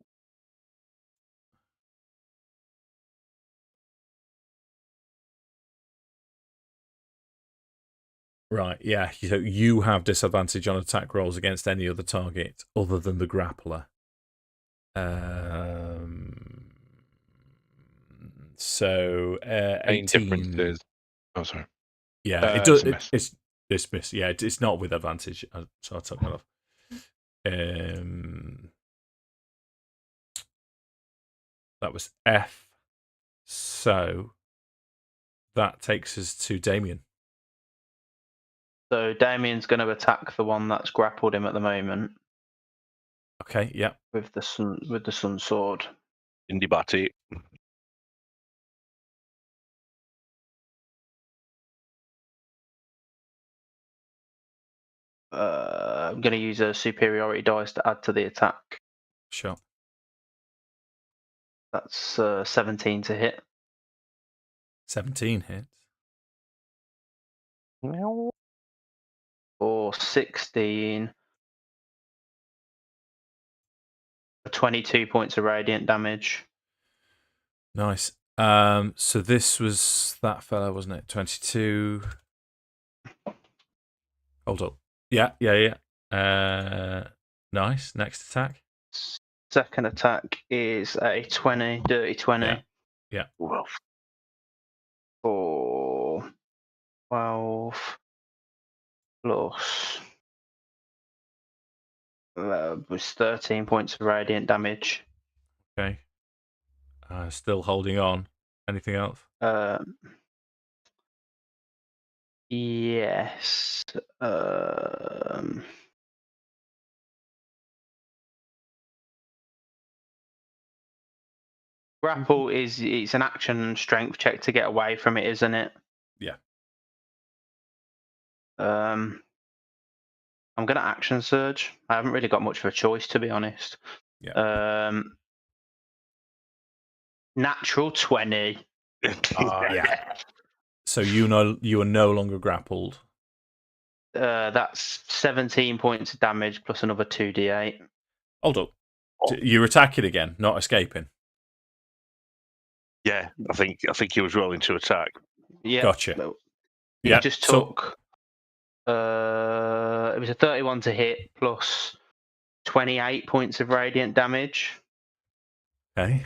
Right, yeah. So you have disadvantage on attack rolls against any other target other than the grappler. So 18. Difference is... Oh, sorry. Yeah, it does. It's dismissed. Yeah, it's not with advantage. So I took that off. That was F. So that takes us to Damian. So Damian's going to attack the one that's grappled him at the moment. Okay, yeah. With the sun sword. Indy Batty. I'm going to use a superiority dice to add to the attack. Sure. That's 17 to hit. 17 hits. Or 16. 22 points of radiant damage. Nice. So this was that fella, wasn't it? 22. Hold up. Yeah. Nice. Next attack. Second attack is a 20, dirty 20. Yeah. For 12 plus Was 13 points of radiant damage. Okay. Still holding on. Anything else? Yes. Grapple it's an action strength check to get away from it, isn't it? Yeah. I'm gonna action surge. I haven't really got much of a choice, to be honest. Yeah. Natural 20. Yeah. So you are no longer grappled. That's 17 points of damage plus another 2d8. Hold up. You're attacking again, not escaping. Yeah, I think he was rolling to attack. Yeah. Gotcha. He Yeah. just took. It was a 31 to hit plus 28 points of radiant damage. Okay.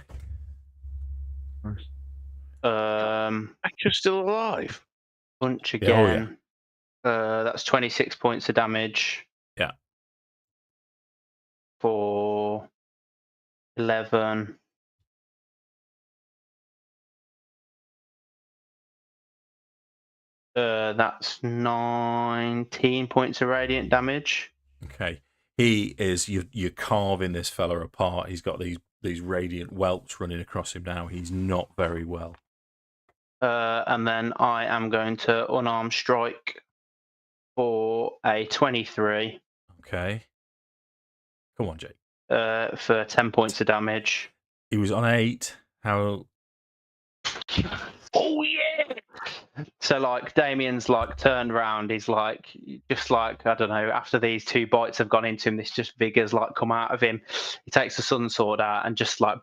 You're still alive. Punch Yeah, oh, again. That's 26 points of damage. Yeah. For 11. That's 19 points of radiant damage. Okay. He is you're carving this fella apart. He's got these radiant whelps running across him now. He's not very well. And then I am going to unarmed strike for a 23. Okay. Come on, Jake. For 10 points of damage. He was on 8. How? Oh yeah! So like Damian's like turned around. He's like just like I don't know. After these 2 bites have gone into him, this just vigor's like come out of him. He takes the sun sword out and just like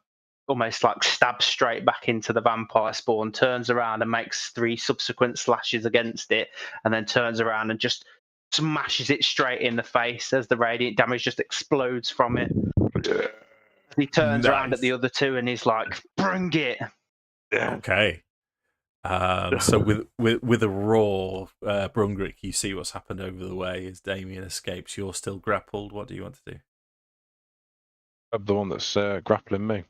almost like stabs straight back into the vampire spawn. Turns around and makes 3 subsequent slashes against it, and then turns around and just smashes it straight in the face as the radiant damage just explodes from it. He turns around at the other 2 and he's like, "Bring it!" Yeah. Okay. So with a roar, Brungrik, you see what's happened over the way as Damian escapes. You're still grappled. What do you want to do? I'm the one that's grappling me.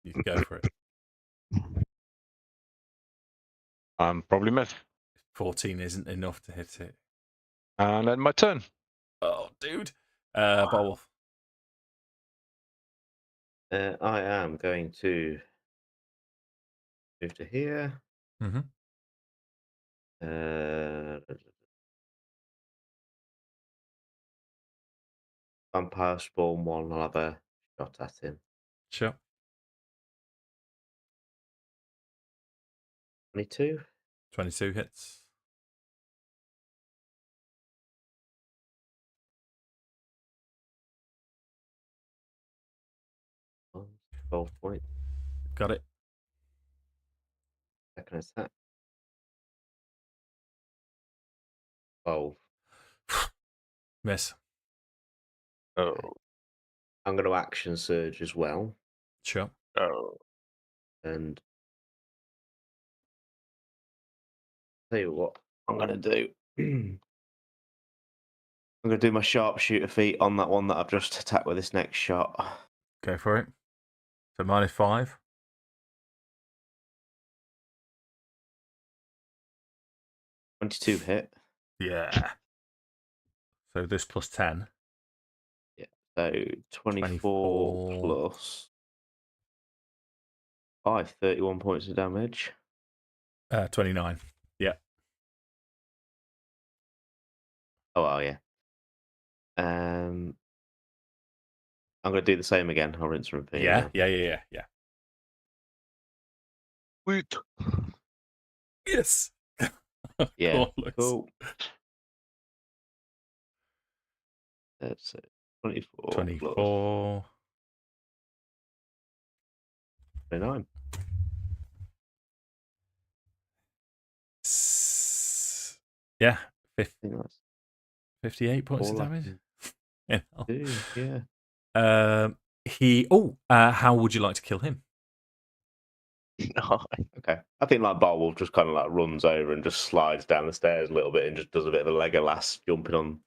You can go for it. Probably miss. 14 isn't enough to hit it. And then my turn. Oh, dude. Barwolf. I am going to move to here. Mm-hmm. Vampire spawn 1. I'll have a shot at him. Sure. 22. 22 hits. Oh, 12 points. Got it. Second attack. 12. Miss. Oh. I'm going to action surge as well. Sure. Oh. And tell you what I'm going to do. I'm going to do my sharpshooter feat on that one that I've just attacked with this next shot. Go for it. So -5. 22 hit. Yeah. So this plus 10. Yeah. So 24 plus 5, 31 points of damage. 29. Yeah. Oh, well, yeah. I'm going to do the same again. I'll rinse and repeat. Yeah. Wait. Yes. Yeah. Flawless. Cool. That's it. 24. 24. 29. Yeah. I think that's 58 points of all I damage. can do, yeah. How would you like to kill him? Okay. I think like Barwolf just kind of like runs over and just slides down the stairs a little bit and just does a bit of a Legolas jumping on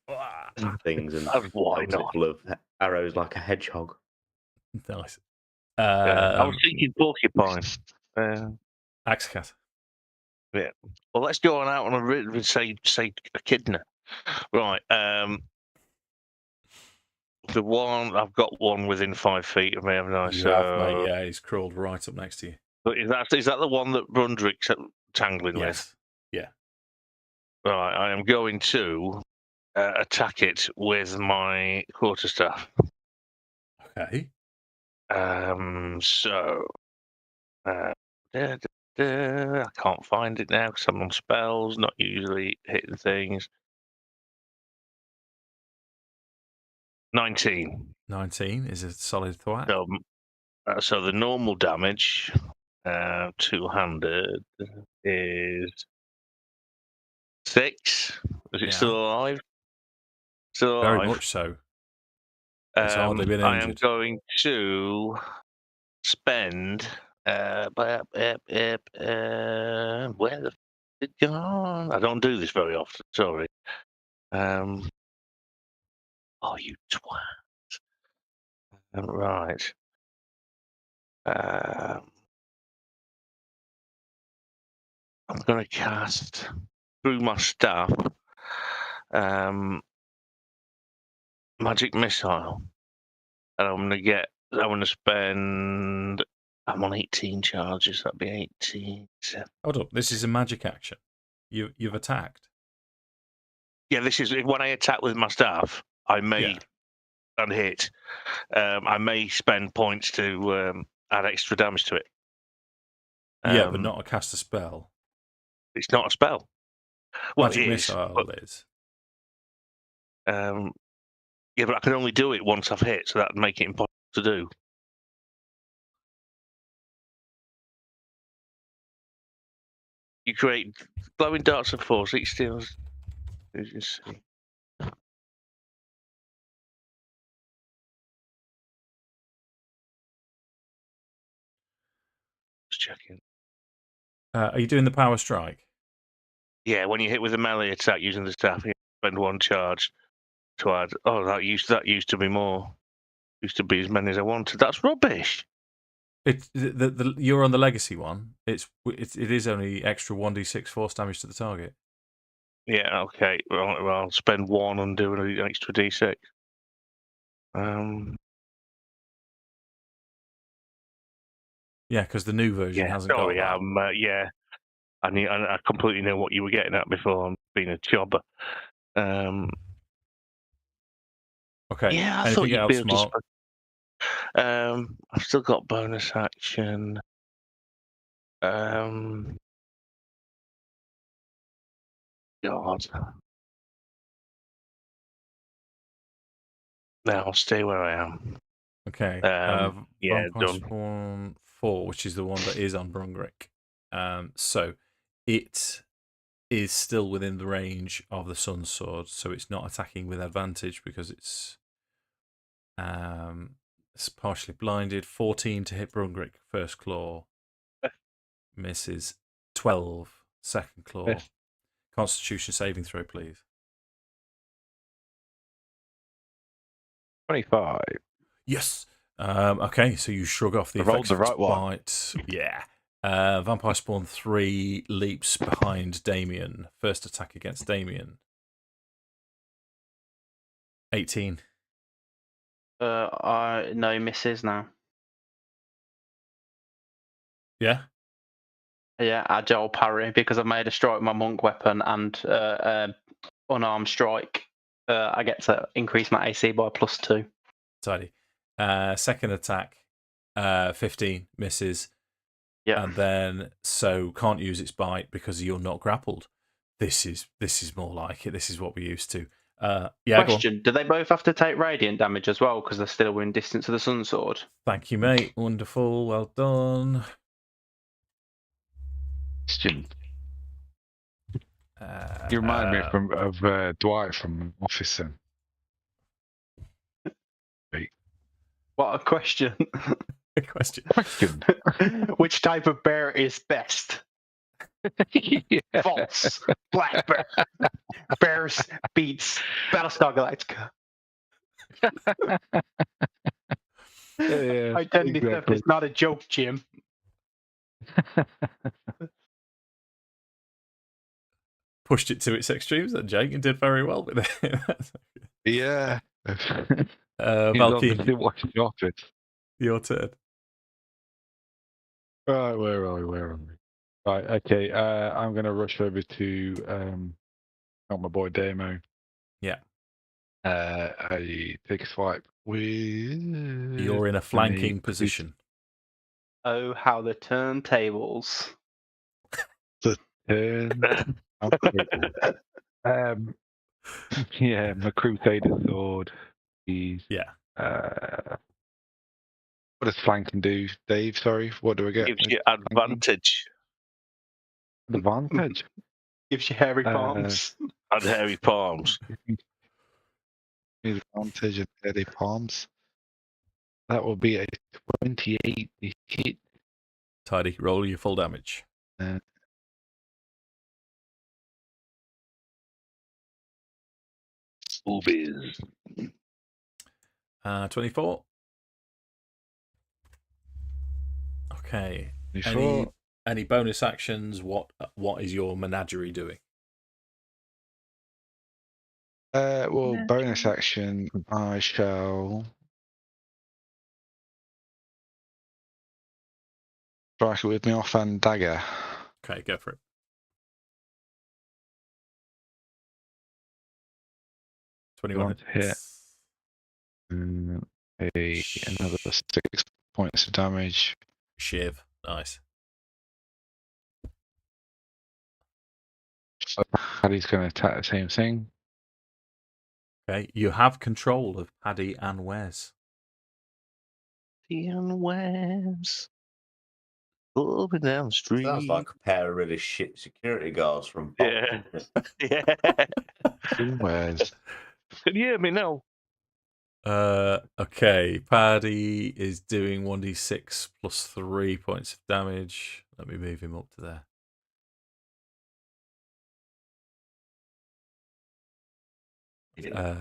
things and Why fills it not? full of arrows like a hedgehog. Nice. I was thinking porcupine. Akxikas. Yeah. Well, let's go on out on a rip and say echidna. Right. The one I've got one within 5 feet of me, haven't I? You have, mate. Yeah, he's crawled right up next to you. But is that the one that Brungrik's tangling with? Yes. Yeah. Right. I am going to attack it with my quarterstaff. Okay. I can't find it now because I'm on spells, not usually hitting things. 19. 19 is a solid thwack. So the normal damage, 200, is 6. Is it still alive? Still alive. Very much so. It's hardly been I am injured. going to spend. Where the f it gone? I don't do this very often. Sorry. Oh, you twat. Right. I'm going to cast through my staff magic missile, and I'm going to spend. I'm on 18 charges. That'd be 18. Hold up. This is a magic action. You've attacked. Yeah, this is when I attack with my staff. I may and hit. I may spend points to add extra damage to it. Yeah, but not cast a spell. It's not a spell. Well, Magic it missile is. Yeah, but I can only do it once I've hit, so that'd make it impossible to do. You create glowing darts of force. Each steals. As you see. Just checking. Are you doing the power strike? Yeah, when you hit with a melee attack using the staff, you spend 1 charge to add. Oh, that used to be more. Used to be as many as I wanted. That's rubbish. You're on the legacy one. It is only extra 1d6 force damage to the target. Yeah. Okay. Well, I'll spend 1 and do an extra d6. Yeah, because the new version hasn't got that. Yeah. I completely know what you were getting at before. I'm being a jobber. Okay. Yeah, I Anything thought you'd else, be able Mark? to. I've still got bonus action. God. Now I'll stay where I am. Okay. Yeah, Vampire done. Spawn 4, which is the one that is on Brungrik. So it is still within the range of the Sun's Sword, so it's not attacking with advantage because it's partially blinded. 14 to hit Brungrik, first claw. Misses. 12, second claw. Constitution saving throw, please. 25. Yes. Okay, so you shrug off the effects of its bite. Yeah. Vampire Spawn 3 leaps behind Damian. First attack against Damian. 18. No misses now. Yeah? Yeah, agile parry, because I've made a strike with my monk weapon and unarmed strike. I get to increase my AC by +2. Tidy. Second attack, 15 misses. Yeah. And then, so can't use its bite because you're not grappled. This is more like it. This is what we're used to. Yeah. Question: do they both have to take radiant damage as well because they're still within distance of the Sun Sword? Thank you, mate. Wonderful. Well done. Question. You remind me of Dwight from Office. What a question! Question. Question. Which type of bear is best? Yeah. False. Black bear. Bears beats Battlestar Galactica. Yeah, Identity theft exactly. is not a joke, Jim. Pushed it to its extremes, and Jake, and did very well with it. Yeah. He's Valkyn, obviously watching the office. your turn. Right, where are we? Right, okay. I'm going to rush over to help my boy Damo. Yeah. I take a swipe with. You're in a flanking position. Oh, how the turntables. Turn. Yeah, my Crusader sword. He's, Yeah. what does flanking do, Dave? Sorry, what do I get? Gives you advantage Advantage. Gives you hairy palms. and hairy palms. Advantage and hairy palms. That will be a 28 to hit. Tidy. Roll your full damage. Boobies. 24. Okay. 24. Any bonus actions? What is your menagerie doing? Well, bonus action, I shall strike it with my offhand dagger. Okay, go for it. Want to hit. Another 6 points of damage. Shiv. Nice. So Paddy's going to attack the same thing. Okay, you have control of Paddy and Wes. And Wes. Over down the street. Sounds like a pair of really shit security guards from Yeah. Yeah. Where's Can you hear me now? Okay, Paddy is doing 1d6 plus 3 points of damage. Let me move him up to there.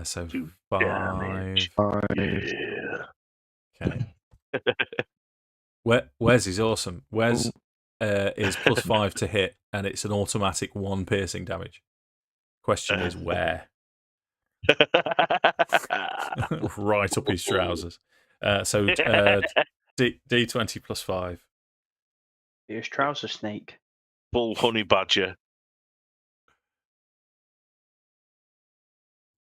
So 5. Damage. 5? Yeah. Okay. Wes is awesome. Wes is plus 5 to hit, and it's an automatic 1 piercing damage. Question is where? Right up his trousers. So D20 plus 5. Here's trouser snake. Full honey badger.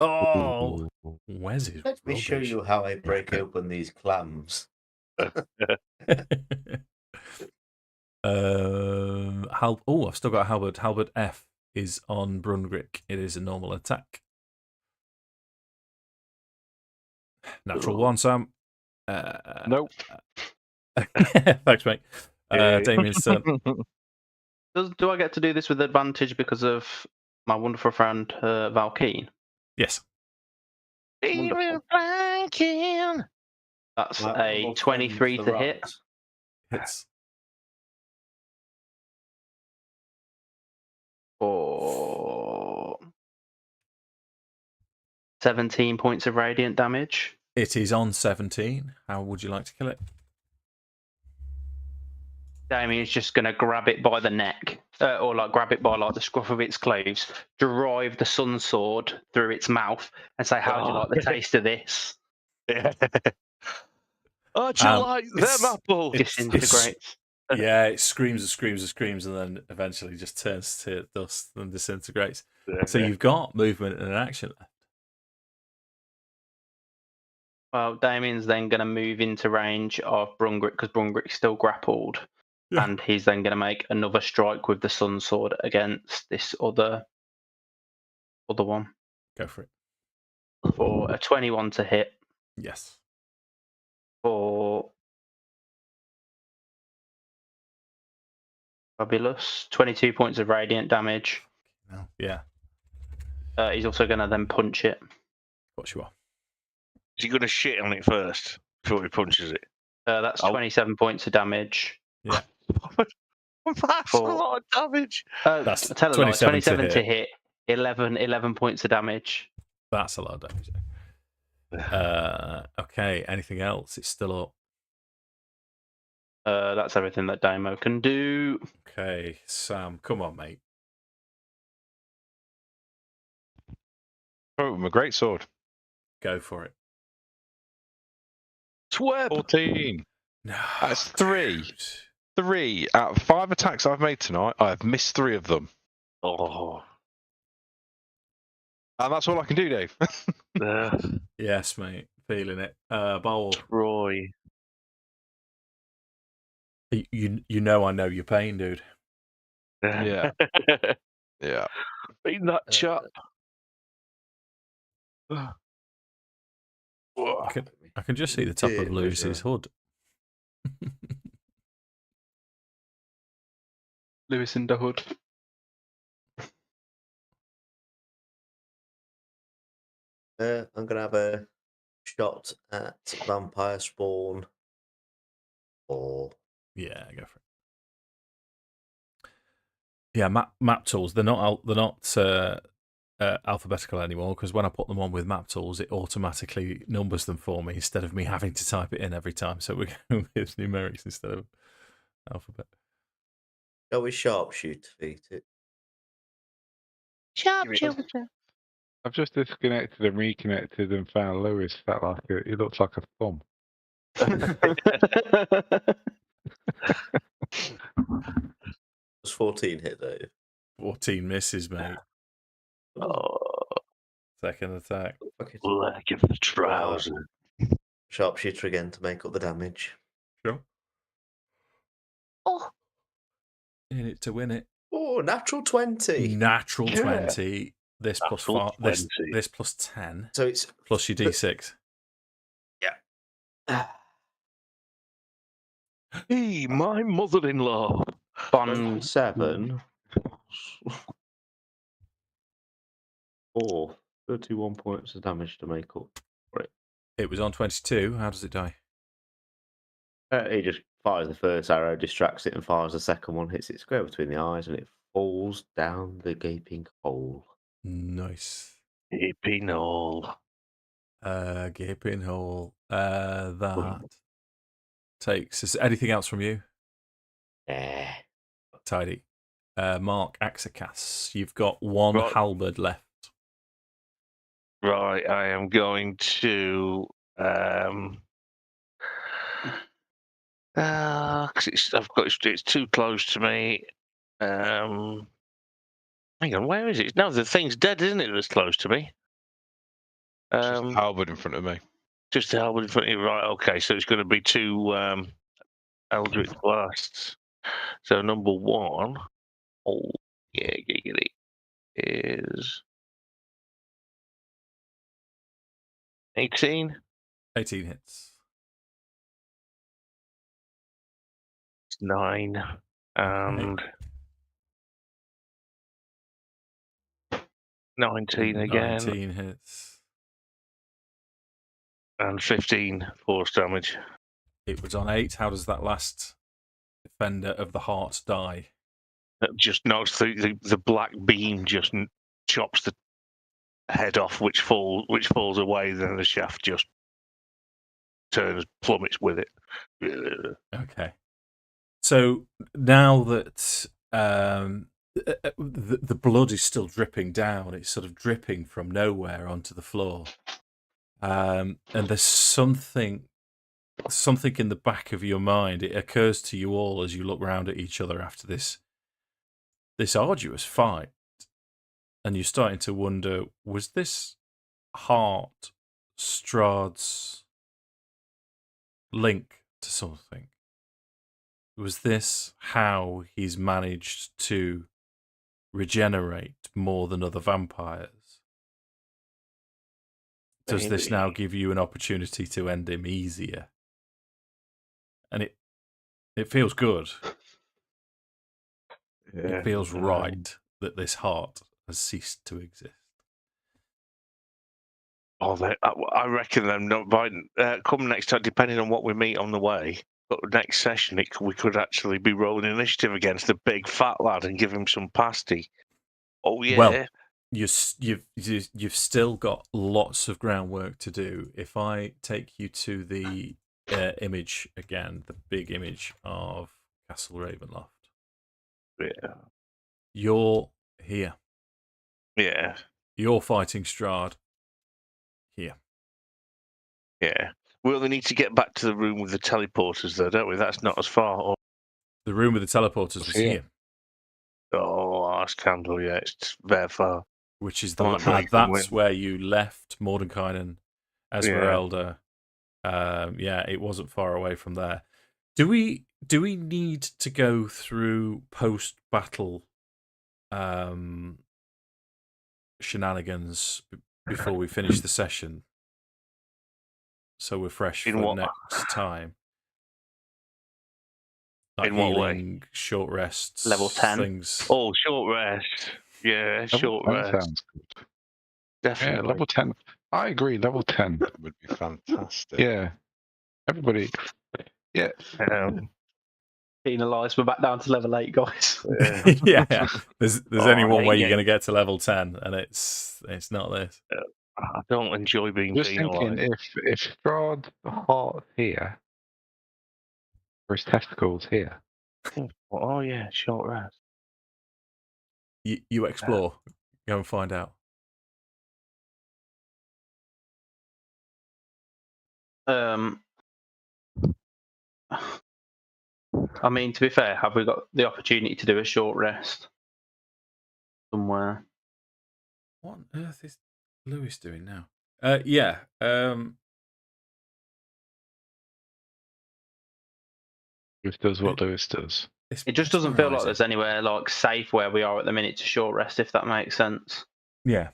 Oh, Wes is Let me show rubbish. you how I break open these clams. I've still got Halberd. Halberd F is on Brungrik. It is a normal attack. Natural 1, Sam. Nope. Thanks, mate. Damian's turn. Do I get to do this with advantage because of my wonderful friend Valkyn? Yes. Wonderful. That's a 23 to hit. Hits. For 17 points of radiant damage. It is on 17. How would you like to kill it? Damian's just going to grab it by the neck, or like grab it by like the scruff of its clothes, drive the sun sword through its mouth, and say, "How do you like the taste of this?" Yeah. Oh, do you like them apples? Disintegrates. Yeah, it screams and screams and screams, and then eventually just turns to dust and disintegrates. So you've got movement and an action left. Well, Damian's then going to move into range of Brungrik because Brungrik's still grappled. Yeah. And he's then going to make another strike with the sun sword against this other one. Go for it. For a 21 to hit. Yes. For fabulous 22 points of radiant damage. Yeah. He's also going to then punch it. Of course you are. Is he going to shit on it first before he punches it? That's 27 points of damage. Yeah. That's a lot of damage. That's I tell a lie, 27 to to hit. 11 points of damage. That's a lot of damage. Okay, anything else? It's still up. That's everything that Damo can do. Okay, Sam, come on, mate. Oh, my great sword. Go for it. 14. No. That's 3. 3 out of 5 attacks I've made tonight. I have missed 3 of them. Oh. And that's all I can do, Dave. Yes, mate. Feeling it. Barwolf. Roy. You know I know your pain, dude. Yeah. Yeah. Being that chap. I can just see the top of Lewis's hood. Lewis in the hood. I'm going to have a shot at Vampire Spawn. Yeah, go for it. Yeah, map tools. They're not alphabetical anymore because when I put them on with map tools, it automatically numbers them for me instead of me having to type it in every time. So we're going with numerics instead of alphabet. Go with sharpshooter feet it. Sharpshooter. I've just disconnected and reconnected and found Lewis felt like he looks like a thumb. Was 14 hit though? 14 misses, mate. Oh, Second attack. leg of the trouser. Sharpshooter again to make up the damage. Sure. Oh, In it to win it. oh, natural 20. Natural 20. This plus Natural 5. 20. This plus 10. So it's Plus your D6. Hey, my mother-in-law. Bond 7. 4. 31 points of damage to make up for it. It was on 22. How does it die? He just fires the first arrow, distracts it, and fires the second one, hits it square between the eyes, and it falls down the gaping hole. Nice. Gaping hole. Gaping hole. That takes. Is anything else from you? Yeah. Tidy. Mark Akxikas, you've got one Right. halberd left. Right, I am going to. 'Cause it's too close to me. Hang on, where is it? No, the thing's dead, isn't it? That's close to me. Just halberd in front of me. Just the halberd in front of you, right? Okay, so it's going to be 2 Eldritch blasts. So number 1, oh yeah, giggity, is 18. 18 hits. 9 and 19 again. 19 hits. And 15 force damage. It was on 8. How does that last defender of the heart die? That just knocks the black beam just chops the head off, which falls away. Then the shaft just plummets with it. Okay. So now that the blood is still dripping down, it's sort of dripping from nowhere onto the floor, and there's something in the back of your mind. It occurs to you all as you look round at each other after this arduous fight, and you're starting to wonder: was this heart Strahd's link to something? Was this how he's managed to regenerate more than other vampires? Does this now give you an opportunity to end him easier? And it feels good. Yeah. It feels right that this heart has ceased to exist. Oh, I reckon them not by come next time, depending on what we meet on the way. But next session, we could actually be rolling initiative against the big fat lad and give him some pasty. Oh yeah. Well, you've still got lots of groundwork to do. If I take you to the image again, the big image of Castle Ravenloft, Yeah. you're here. Yeah. You're fighting Strahd here. Yeah. We only need to get back to the room with the teleporters, though, don't we? That's not as far. Or... The room with the teleporters was here. Oh, Arse Candle, yeah, it's very far. Which is that's where you left Mordenkainen, Esmeralda. Yeah, it wasn't far away from there. Do we need to go through post battle shenanigans before we finish the session? So we're fresh for next time. Like in what way? Healing, short rests, Level 10. things. Oh, short rest. Yeah, short rest. Sounds good. Definitely. Yeah, level 10. I agree, level 10. That would be fantastic. Yeah. Everybody. Yeah. Penalised. We're back down to level 8, guys. Yeah. There's only one way you're yeah. going to get to level 10, and it's not this. I don't enjoy being Just thinking, penalised. if Strahd heart here, or his testicles here. Oh yeah, short rest. You explore. Go and find out. I mean, to be fair, have we got the opportunity to do a short rest somewhere? What on earth is Lewis doing now? Yeah. Lewis does what Lewis does. It just doesn't feel like mesmerising. there's anywhere like safe where we are at the minute to short rest, if that makes sense. Yeah.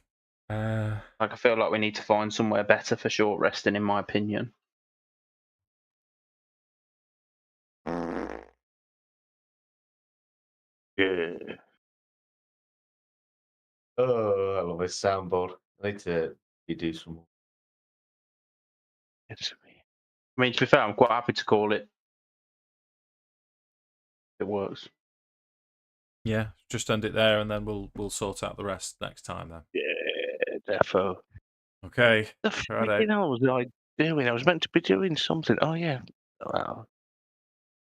Like I feel like we need to find somewhere better for short resting, in my opinion. Yeah. Oh, I love this soundboard. I need to do some more. I mean, to be fair, I'm quite happy to call it. It works. Yeah. Just end it there, and then we'll sort out the rest next time then. Yeah, defo. Okay. The freaking hell was I doing? I was meant to be doing something. Oh yeah. Wow.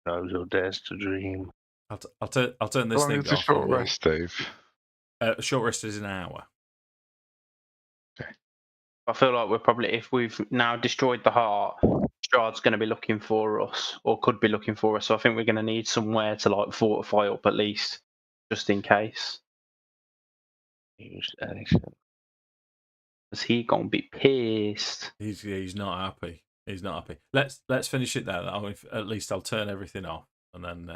Those who dares to dream. I'll turn this How long thing is a off. short and we'll- rest, Dave? short rest is an hour. I feel like we're probably, if we've now destroyed the heart, Strahd's going to be looking for us, or could be looking for us. So I think we're going to need somewhere to like fortify up at least, just in case. Because he gonna be pissed. He's not happy. He's not happy. Let's finish it there. At least I'll turn everything off, and then